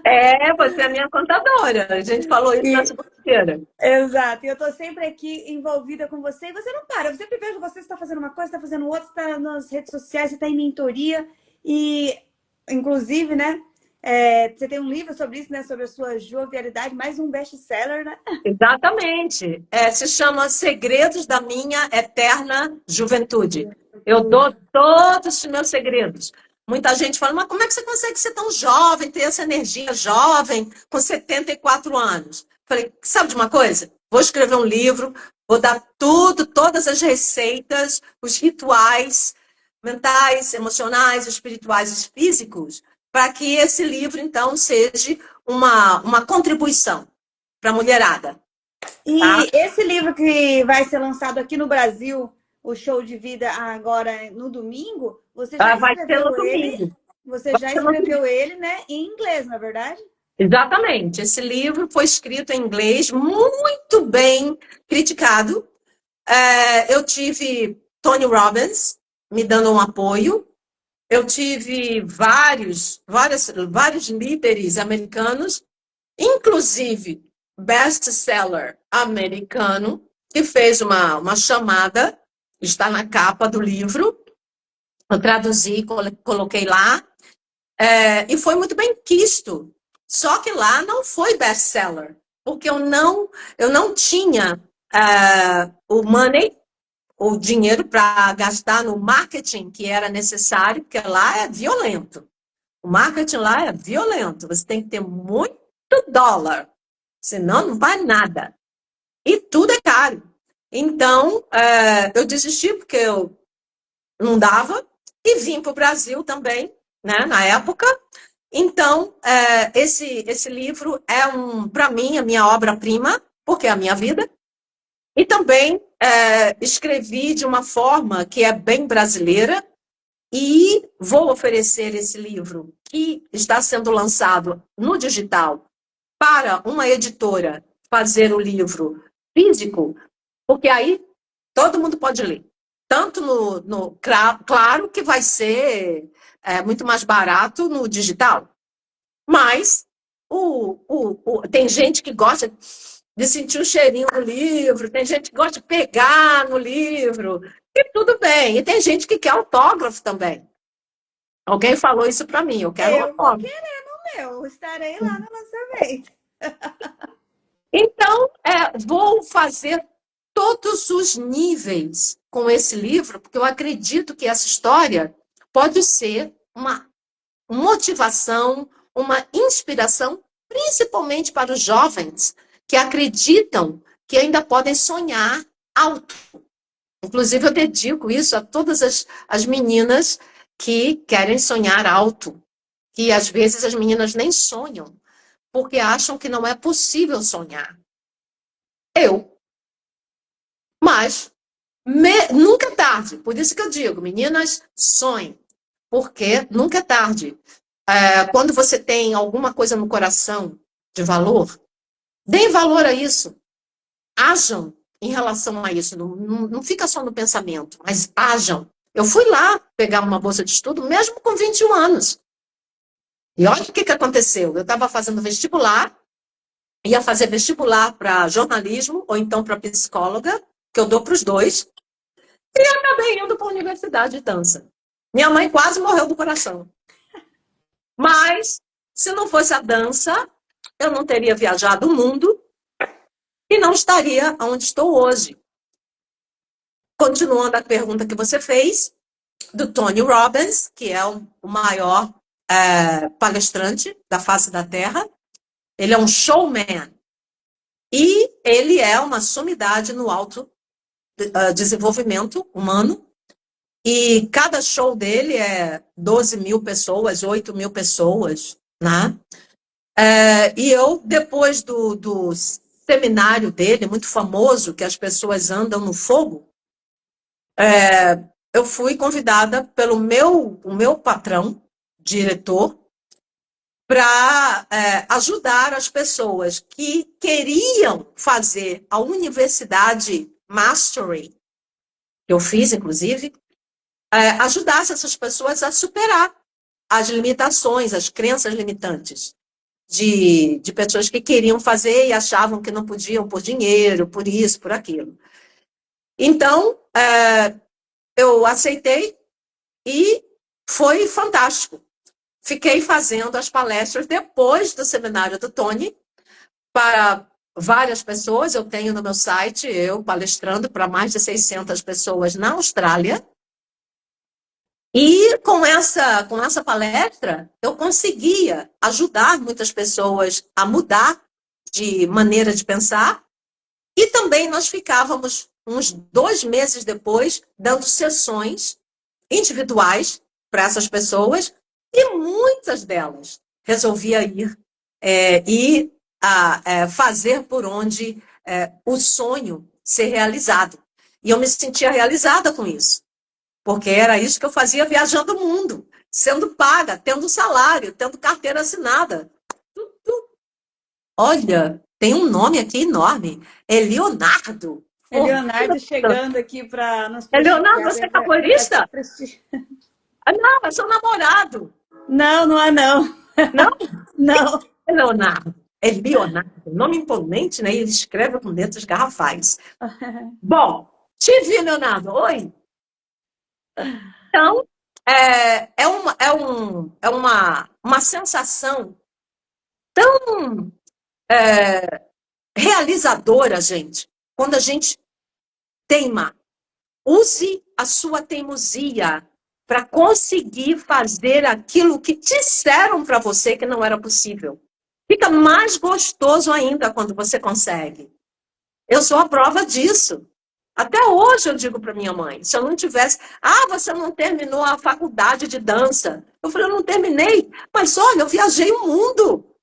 É, você é a minha contadora. A gente falou isso na E segunda-feira. exato, e eu estou sempre aqui envolvida com você e você não para. Eu sempre vejo você está fazendo uma coisa, está fazendo outra, está nas redes sociais, você está em mentoria e, inclusive, né? Você tem um livro sobre isso, né? Sobre a sua jovialidade, mais um best-seller, né? Exatamente. Se chama Segredos da Minha Eterna Juventude. Eu dou todos os meus segredos. Muita gente fala, mas como é que você consegue ser tão jovem, ter essa energia jovem, com 74 anos? Falei, sabe de uma coisa? Vou escrever um livro, vou dar tudo, todas as receitas, os rituais mentais, emocionais, espirituais e físicos, para que esse livro, então, seja uma contribuição para a mulherada, tá? E esse livro que vai ser lançado aqui no Brasil, o Show de Vida, agora no domingo, Você já Vai ser no escreveu ele, domingo. você Vai já ser no domingo. escreveu ele, né, em inglês, na verdade? Exatamente. Esse livro foi escrito em inglês, muito bem criticado. Eu tive Tony Robbins me dando um apoio. Eu tive vários líderes americanos, inclusive best-seller americano, que fez uma chamada, está na capa do livro. Eu traduzi, coloquei lá, e foi muito bem quisto. Só que lá não foi best-seller, porque eu não tinha o money, o dinheiro para gastar no marketing que era necessário, porque lá é violento. O marketing lá é violento. Você tem que ter muito dólar, senão não vai nada. E tudo é caro. Então, eu desisti porque eu não dava e vim para o Brasil também, né, na época. Então, esse livro é, para mim, a minha obra-prima, porque é a minha vida. E também escrevi de uma forma que é bem brasileira e vou oferecer esse livro, que está sendo lançado no digital, para uma editora fazer o livro físico, porque aí todo mundo pode ler. Tanto claro que vai ser muito mais barato no digital, mas tem gente que gosta de sentir o cheirinho do livro, tem gente que gosta de pegar no livro, e tudo bem. E tem gente que quer autógrafo também. Alguém falou isso para mim, eu quero Eu vou autógrafo. querer no meu, estarei lá no lançamento. Então, vou fazer todos os níveis com esse livro, porque eu acredito que essa história pode ser uma motivação, uma inspiração, principalmente para os jovens que acreditam que ainda podem sonhar alto. Inclusive, eu dedico isso a todas as meninas que querem sonhar alto, que às vezes as meninas nem sonham, porque acham que não é possível sonhar. Mas nunca é tarde. Por isso que eu digo, meninas, sonhem, porque nunca é tarde. Quando você tem alguma coisa no coração de valor, deem valor a isso. Ajam em relação a isso. Não, não fica só no pensamento, mas ajam. Eu fui lá pegar uma bolsa de estudo, mesmo com 21 anos. E olha o que aconteceu. Eu estava fazendo vestibular, ia fazer vestibular para jornalismo ou então para psicóloga, que eu dou para os dois, e acabei indo para a universidade de dança. Minha mãe quase morreu do coração. Mas, se não fosse a dança, eu não teria viajado o mundo e não estaria onde estou hoje. Continuando a pergunta que você fez, do Tony Robbins, que é o maior palestrante da face da Terra. Ele é um showman. E ele é uma sumidade no alto desenvolvimento humano. E cada show dele é 12 mil pessoas, 8 mil pessoas, né? E eu, depois do seminário dele, muito famoso, que as pessoas andam no fogo, eu fui convidada pelo o meu patrão, diretor, para ajudar as pessoas que queriam fazer a Universidade Mastery, que eu fiz, inclusive, ajudasse essas pessoas a superar as limitações, as crenças limitantes de pessoas que queriam fazer e achavam que não podiam por dinheiro, por isso, por aquilo. Então, eu aceitei e foi fantástico. Fiquei fazendo as palestras depois do seminário do Tony para várias pessoas. Eu tenho no meu site, eu palestrando para mais de 600 pessoas na Austrália. E com essa palestra, eu conseguia ajudar muitas pessoas a mudar de maneira de pensar. E também nós ficávamos uns 2 meses depois dando sessões individuais para essas pessoas e muitas delas resolvia ir e fazer por onde o sonho ser realizado. E eu me sentia realizada com isso. porque era isso que eu fazia viajando o mundo, sendo paga, tendo salário, tendo carteira assinada. Olha, tem um nome aqui enorme, é Leonardo. É Leonardo chegando aqui para nos É Leonardo, prestigiar. você é capoeirista? Prestigiar. Ah, não, é seu namorado. Não, não é não. Não? Não. É Leonardo. É Leonardo. Nome imponente, né? Ele escreve com letras garrafais. Bom, te vi, Leonardo. Oi. Então, uma sensação tão realizadora, gente, quando a gente teima. Use a sua teimosia para conseguir fazer aquilo que disseram para você que não era possível. Fica mais gostoso ainda quando você consegue. Eu sou a prova disso. Até hoje eu digo para minha mãe, se eu não tivesse... Ah, você não terminou a faculdade de dança. Eu falei, eu não terminei, mas olha, eu viajei o mundo.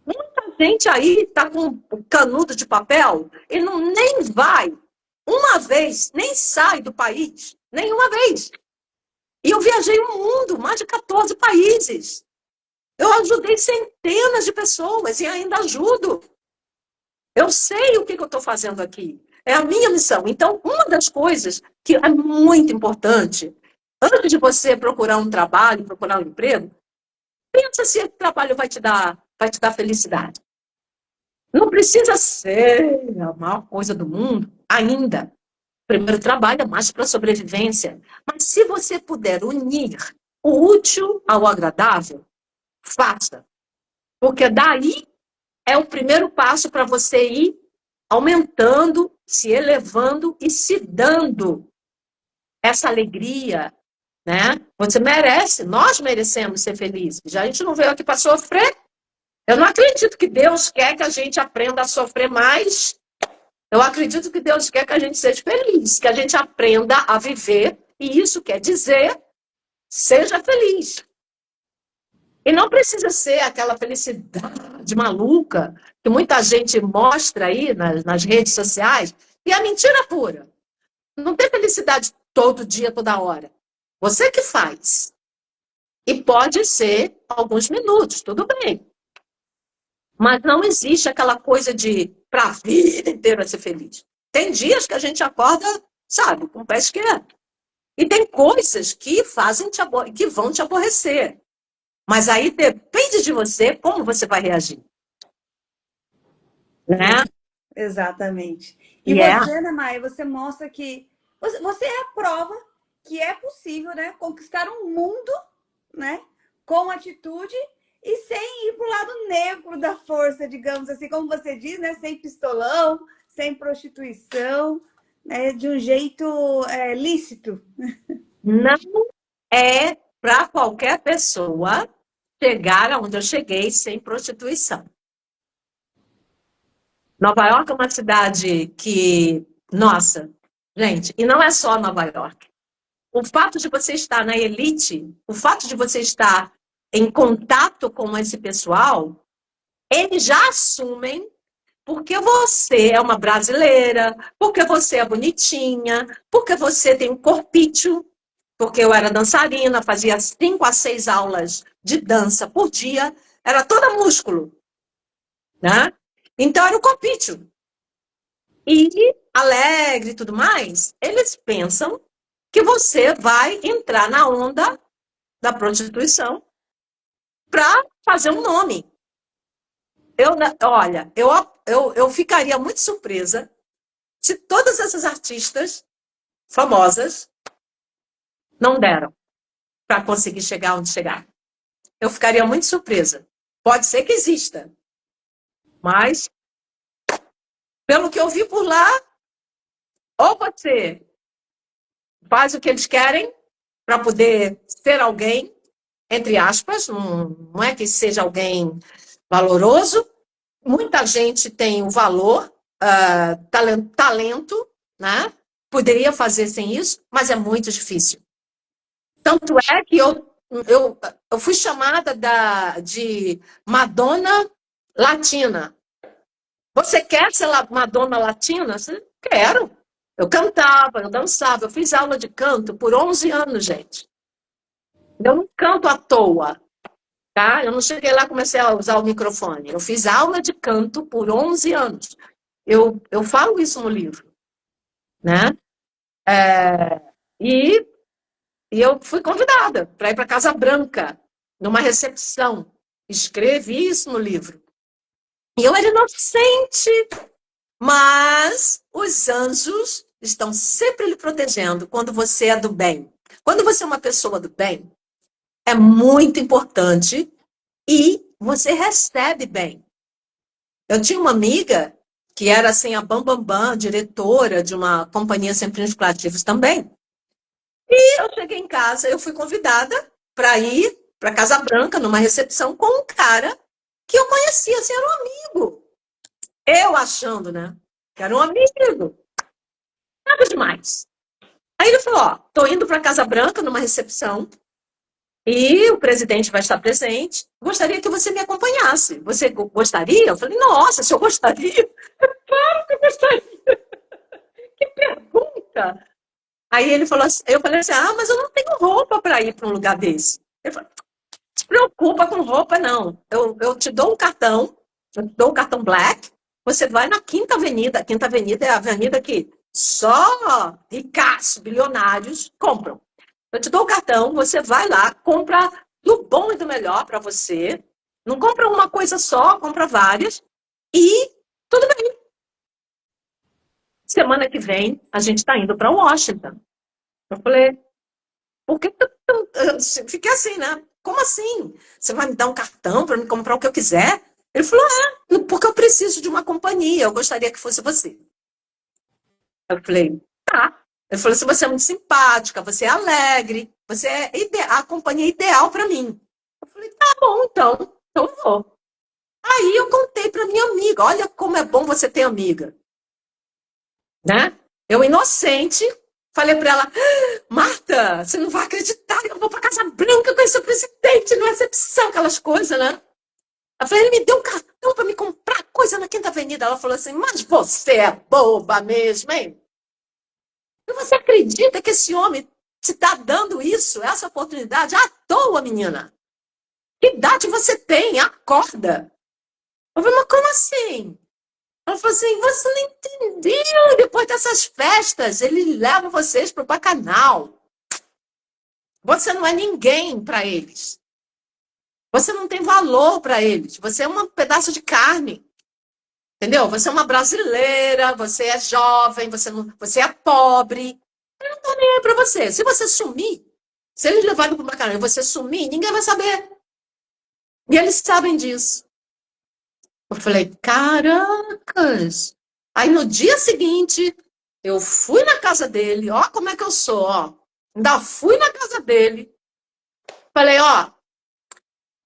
Muita gente aí está com canudo de papel e nem vai uma vez, nem sai do país, nenhuma vez. E eu viajei o mundo, mais de 14 países. Eu ajudei centenas de pessoas e ainda ajudo. Eu sei o que eu estou fazendo aqui. É a minha missão. Então, uma das coisas que é muito importante, antes de você procurar um trabalho, procurar um emprego, pensa se esse trabalho vai te dar felicidade. Não precisa ser a maior coisa do mundo ainda. Primeiro trabalho é mais para sobrevivência. Mas se você puder unir o útil ao agradável, faça. Porque daí é o primeiro passo para você ir aumentando, se elevando e se dando essa alegria, né? Você merece, nós merecemos ser felizes. Já a gente não veio aqui para sofrer. Eu não acredito que Deus quer que a gente aprenda a sofrer mais. Eu acredito que Deus quer que a gente seja feliz, que a gente aprenda a viver, e isso quer dizer, seja feliz. E não precisa ser aquela felicidade maluca que muita gente mostra aí nas redes sociais, e é mentira pura. Não tem felicidade todo dia, toda hora. Você que faz. E pode ser alguns minutos, tudo bem. Mas não existe aquela coisa de para a vida inteira ser feliz. Tem dias que a gente acorda, sabe, com o pé esquerdo. E tem coisas que que vão te aborrecer. Mas aí depende de você como você vai reagir. Né? Exatamente. E Yeah. você, Ana Maia, você mostra que você é a prova que é possível, né, conquistar um mundo, né, com atitude e sem ir para o lado negro da força, digamos assim, como você diz, né, sem pistolão, sem prostituição, né, de um jeito lícito. Não é para qualquer pessoa chegar aonde eu cheguei sem prostituição. Nova York é uma cidade que, nossa, gente, e não é só Nova York. O fato de você estar na elite, o fato de você estar em contato com esse pessoal, eles já assumem porque você é uma brasileira, porque você é bonitinha, porque você tem um corpício, porque eu era dançarina, fazia 5 a 6 aulas de dança por dia, era toda músculo, né? Então era o corpício. E alegre e tudo mais, eles pensam que você vai entrar na onda da prostituição para fazer um nome. Olha, eu ficaria muito surpresa se todas essas artistas famosas não deram para conseguir chegar onde chegar. Eu ficaria muito surpresa. Pode ser que exista, mas pelo que eu vi por lá, ou você faz o que eles querem para poder ser alguém, entre aspas, não é que seja alguém valoroso. Muita gente tem o valor, talento, né? Poderia fazer sem isso, mas é muito difícil. Tanto é que eu fui chamada de Madonna Latina. Você quer ser Madonna Latina? Quero. Eu cantava, eu dançava, eu fiz aula de canto por 11 anos, gente. Eu não canto à toa, tá? Eu não cheguei lá e comecei a usar o microfone. Eu fiz aula de canto por 11 anos. Eu falo isso no livro, né? E, e eu fui convidada para ir para Casa Branca, numa recepção. Escrevi isso no livro. E eu era inocente, mas os anjos estão sempre lhe protegendo quando você é do bem. Quando você é uma pessoa do bem, é muito importante e você recebe bem. Eu tinha uma amiga que era assim a bambambam, diretora de uma companhia sem fins lucrativos também. E eu cheguei em casa, eu fui convidada para ir para Casa Branca numa recepção com um cara que eu conhecia, assim, era um amigo. Eu achando, né? Que era um amigo. Nada demais. Aí ele falou: ó, tô indo para Casa Branca numa recepção e o presidente vai estar presente. Gostaria que você me acompanhasse. Você gostaria? Eu falei: nossa, se eu gostaria, claro que eu gostaria. Que pergunta! Aí ele falou assim, eu falei assim: ah, mas eu não tenho roupa para ir para um lugar desse. Ele falou: não se preocupa com roupa, não. Eu te dou um cartão, eu te dou um cartão Black, você vai na Quinta Avenida. A Quinta Avenida é a avenida que só ricaços, bilionários compram. Eu te dou o cartão, você vai lá, compra do bom e do melhor para você. Não compra uma coisa só, compra várias. E tudo bem. Semana que vem, a gente está indo para Washington. Eu falei: por que eu fiquei assim, né? Como assim? Você vai me dar um cartão para me comprar o que eu quiser? Ele falou: porque eu preciso de uma companhia, eu gostaria que fosse você. Eu falei: tá. Ele falou assim: você é muito simpática, você é alegre, você é a companhia ideal para mim. Eu falei: tá bom, então vou. Aí eu contei para minha amiga: olha como é bom você ter amiga, né? Eu, inocente, falei para ela: Marta, você não vai acreditar, eu vou para Casa Branca conhecer o presidente na recepção, aquelas coisas, né? Eu falei: ele me deu um cartão para me comprar coisa na Quinta Avenida. Ela falou assim: mas você é boba mesmo, hein? E você acredita que esse homem te está dando isso, essa oportunidade, à toa, menina? Que idade você tem? Acorda. Eu falei: mas como assim? Ela falou assim: você não entendeu? Depois dessas festas, ele leva vocês para o bacanal. Você não é ninguém para eles. Você não tem valor para eles. Você é um pedaço de carne. Entendeu? Você é uma brasileira, você é jovem, você é pobre. Eu não estou nem aí para você. Se você sumir, se eles levarem para o bacanal e você sumir, ninguém vai saber. E eles sabem disso. Eu falei: caracas. Aí no dia seguinte, eu fui na casa dele, ó como é que eu sou, ó. Ainda fui na casa dele. Falei: ó,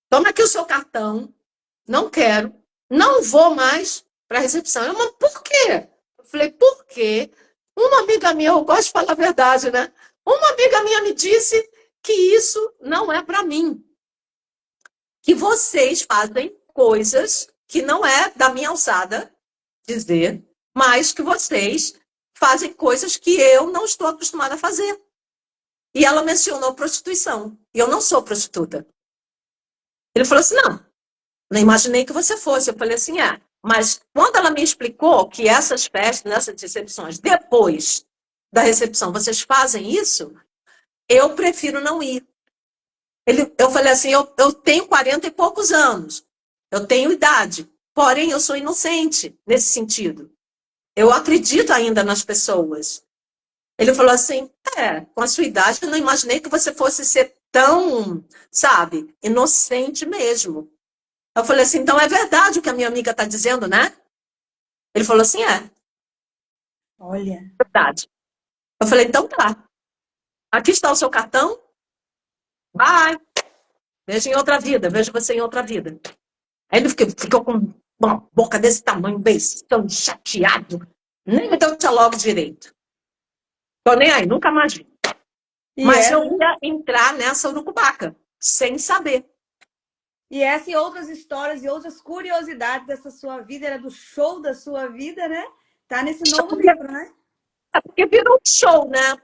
toma aqui o seu cartão, não quero, não vou mais para a recepção. Eu, mas por quê? Eu falei: porque uma amiga minha, eu gosto de falar a verdade, né? Uma amiga minha me disse que isso não é para mim. Que vocês fazem coisas que não é da minha alçada dizer, mas que vocês fazem coisas que eu não estou acostumada a fazer. E ela mencionou prostituição. E eu não sou prostituta. Ele falou assim: não imaginei que você fosse. Eu falei assim: mas quando ela me explicou que essas festas, nessas recepções, depois da recepção, vocês fazem isso, eu prefiro não ir. Eu falei assim: eu tenho 40 e poucos anos, eu tenho idade, porém eu sou inocente nesse sentido. Eu acredito ainda nas pessoas. Ele falou assim: com a sua idade, eu não imaginei que você fosse ser tão, sabe, inocente mesmo. Eu falei assim: então é verdade o que a minha amiga está dizendo, né? Ele falou assim: é. Olha. Verdade. Eu falei: então tá. Aqui está o seu cartão. Vai. Vejo em outra vida. Vejo você em outra vida. Aí ele ficou com uma boca desse tamanho, beijão, chateado. Nem me deu logo direito. Tô nem aí, nunca mais vi. Mas eu ia entrar nessa urucubaca, sem saber. E essa e outras histórias e outras curiosidades dessa sua vida, era do show da sua vida, né? Tá nesse novo livro, né? Porque virou um show, né?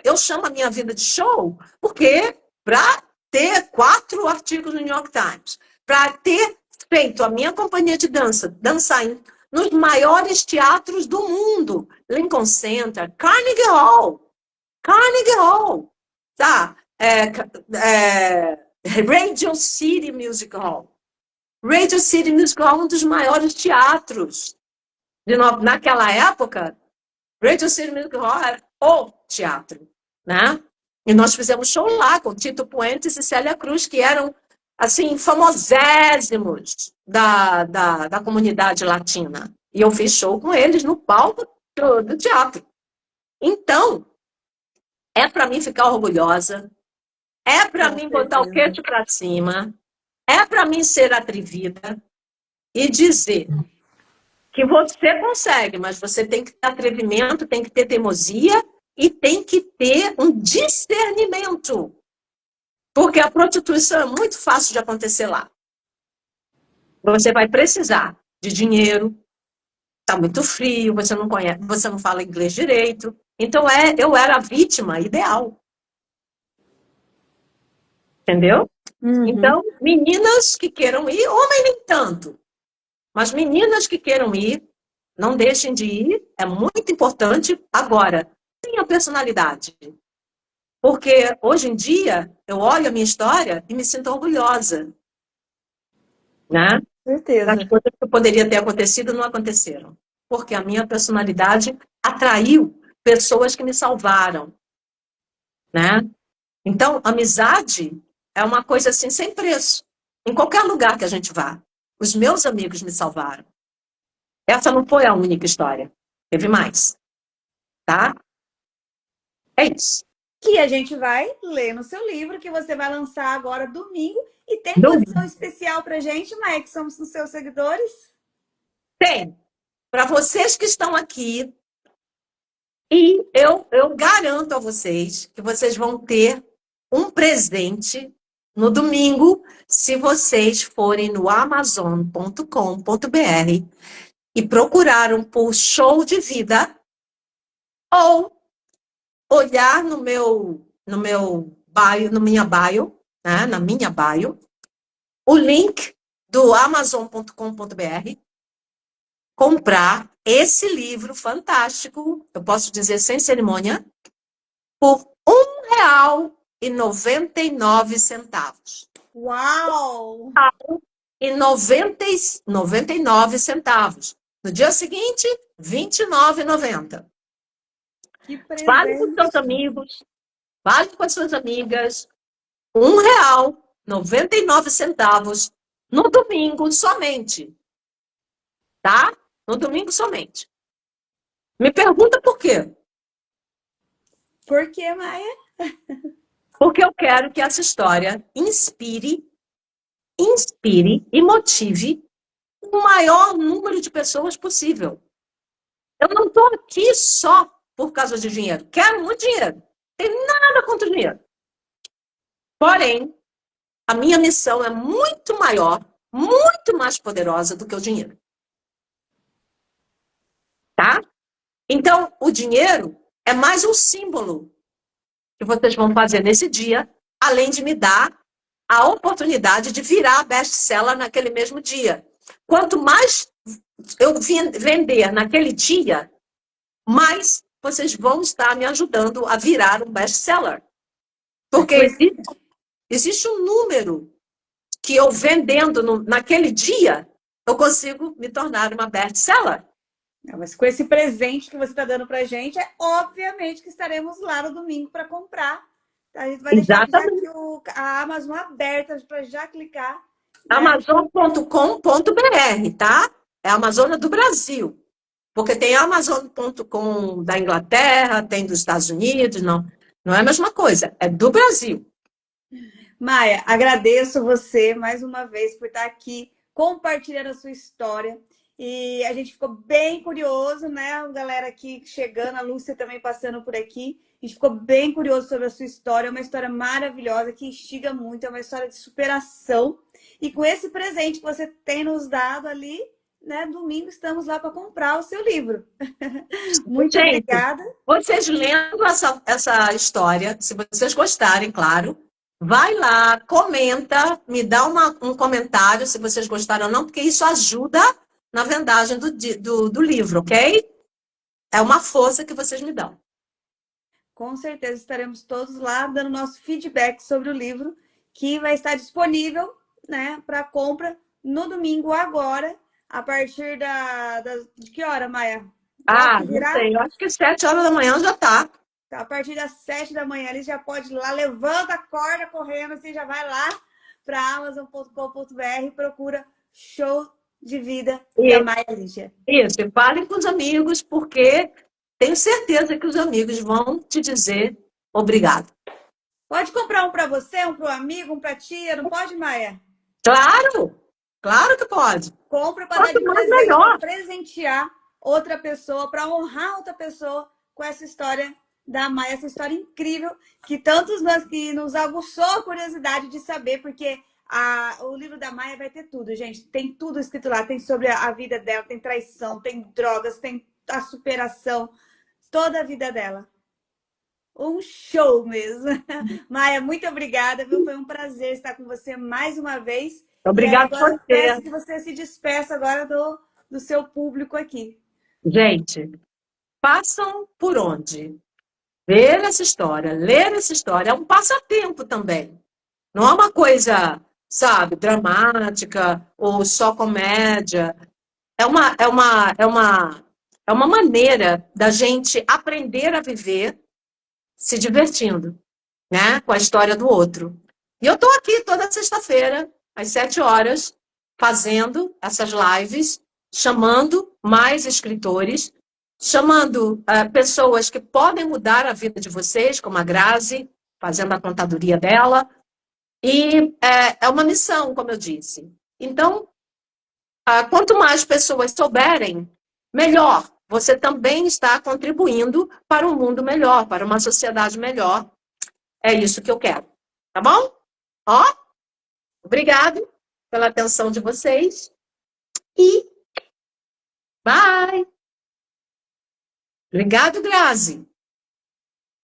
Eu chamo a minha vida de show porque para ter 4 artigos no New York Times, para ter feito a minha companhia de dança, dançar nos maiores teatros do mundo, Lincoln Center, Carnegie Hall, tá? Radio City Music Hall. Radio City Music Hall é um dos maiores teatros. Naquela época, Radio City Music Hall era o teatro, né? E nós fizemos show lá com Tito Puentes e Célia Cruz, que eram, assim, famosésimos da comunidade latina. E eu fiz show com eles no palco do teatro. Então, é para mim ficar orgulhosa, é para mim botar o queixo para cima, é para mim ser atrevida e dizer que você consegue, mas você tem que ter atrevimento, tem que ter teimosia e tem que ter um discernimento. Porque a prostituição é muito fácil de acontecer lá. Você vai precisar de dinheiro, está muito frio, você não conhece, você não fala inglês direito. Então, eu era a vítima ideal. Entendeu? Uhum. Então, meninas que queiram ir, homem nem tanto. Mas meninas que queiram ir, não deixem de ir, é muito importante. Agora, tenha personalidade. Porque hoje em dia, eu olho a minha história e me sinto orgulhosa. Né? Certeza. As coisas que poderiam ter acontecido não aconteceram. Porque a minha personalidade atraiu pessoas que me salvaram. Né? Então, amizade é uma coisa assim sem preço. Em qualquer lugar que a gente vá. Os meus amigos me salvaram. Essa não foi a única história. Teve mais. Tá? É isso. Que a gente vai ler no seu livro, que você vai lançar agora domingo. E tem Domingo. condição especial pra gente, Maia, que somos os seus seguidores? Tem. Para vocês que estão aqui, e eu garanto a vocês que vocês vão ter um presente no domingo, se vocês forem no amazon.com.br e procuraram por Show de Vida ou olhar no meu bio, na minha bio, né, na minha bio, o link do amazon.com.br, comprar esse livro fantástico, eu posso dizer sem cerimônia, por R$ 1,99. Uau! E 99 centavos. No dia seguinte, R$29,90. Que Fale com presente! seus amigos, fale com as suas amigas. R$1,99 no domingo somente. Tá? No domingo somente. Me pergunta por quê? Por que, Maia? Porque eu quero que essa história inspire e motive o maior número de pessoas possível. Eu não estou aqui só por causa de dinheiro. Quero muito dinheiro. Não tem nada contra o dinheiro. Porém, a minha missão é muito maior, muito mais poderosa do que o dinheiro. Tá? Então, o dinheiro é mais um símbolo que vocês vão fazer nesse dia, além de me dar a oportunidade de virar best-seller naquele mesmo dia. Quanto mais eu vender naquele dia, mais vocês vão estar me ajudando a virar um best-seller. Porque existe um número que eu vendendo naquele dia, eu consigo me tornar uma best-seller. Mas com esse presente que você está dando para a gente, obviamente que estaremos lá no domingo para comprar. A gente vai deixar aqui a Amazon aberta para já clicar. Né? Amazon.com.br, tá? É a Amazônia do Brasil. Porque tem Amazon.com da Inglaterra, tem dos Estados Unidos, não é a mesma coisa, é do Brasil. Maia, agradeço você mais uma vez por estar aqui compartilhando a sua história. E a gente ficou bem curioso, né? A galera aqui chegando, a Lúcia também passando por aqui. A gente ficou bem curioso sobre a sua história. É uma história maravilhosa que instiga muito, é uma história de superação. E com esse presente que você tem nos dado ali, né, domingo estamos lá para comprar o seu livro. Muito Gente, obrigada. vocês lendo essa história, se vocês gostarem, claro, vai lá, comenta, me dá um comentário se vocês gostaram ou não, porque isso ajuda na vendagem do livro, ok? É uma força que vocês me dão. Com certeza estaremos todos lá dando nosso feedback sobre o livro, que vai estar disponível, né, para compra no domingo agora, a partir de que hora, Maia? Logo Ah, que não virar? sei, eu acho que 7 horas da manhã já tá. A partir das 7 da manhã, ele já pode ir lá, levanta a corda correndo, assim, já vai lá para amazon.com.br e procura Show de Vida da E, Maia Lígia. isso, e falem com os amigos, porque tenho certeza que os amigos vão te dizer obrigado. Pode comprar um para você, um para o amigo, um para tia, não pode, Maia? Claro, claro que pode. Compra para dar Quanto de mais, presente, para melhor. presentear outra pessoa, para honrar outra pessoa com essa história da Maia, essa história incrível que tantos nós que nos aguçou a curiosidade de saber, porque o livro da Maia vai ter tudo, gente. Tem tudo escrito lá, tem sobre a vida dela, tem traição, tem drogas, tem a superação, toda a vida dela. Um show mesmo. Maia, muito obrigada, viu? Foi um prazer estar com você mais uma vez. E aí Obrigado agora por eu você. peço que você se despeça agora do seu público aqui. Gente, passam por onde? Ver essa história, ler essa história, é um passatempo também. Não é uma coisa, sabe, dramática ou só comédia. É uma maneira da gente aprender a viver se divertindo, né, com a história do outro. E eu estou aqui toda sexta-feira, às 7 horas, fazendo essas lives, chamando mais escritores, chamando pessoas que podem mudar a vida de vocês, como a Grazi, fazendo a contadoria dela. E é uma missão, como eu disse. Então, quanto mais pessoas souberem, melhor. Você também está contribuindo para um mundo melhor, para uma sociedade melhor. É isso que eu quero. Tá bom? Ó, obrigado pela atenção de vocês. E bye! Obrigado, Grazi.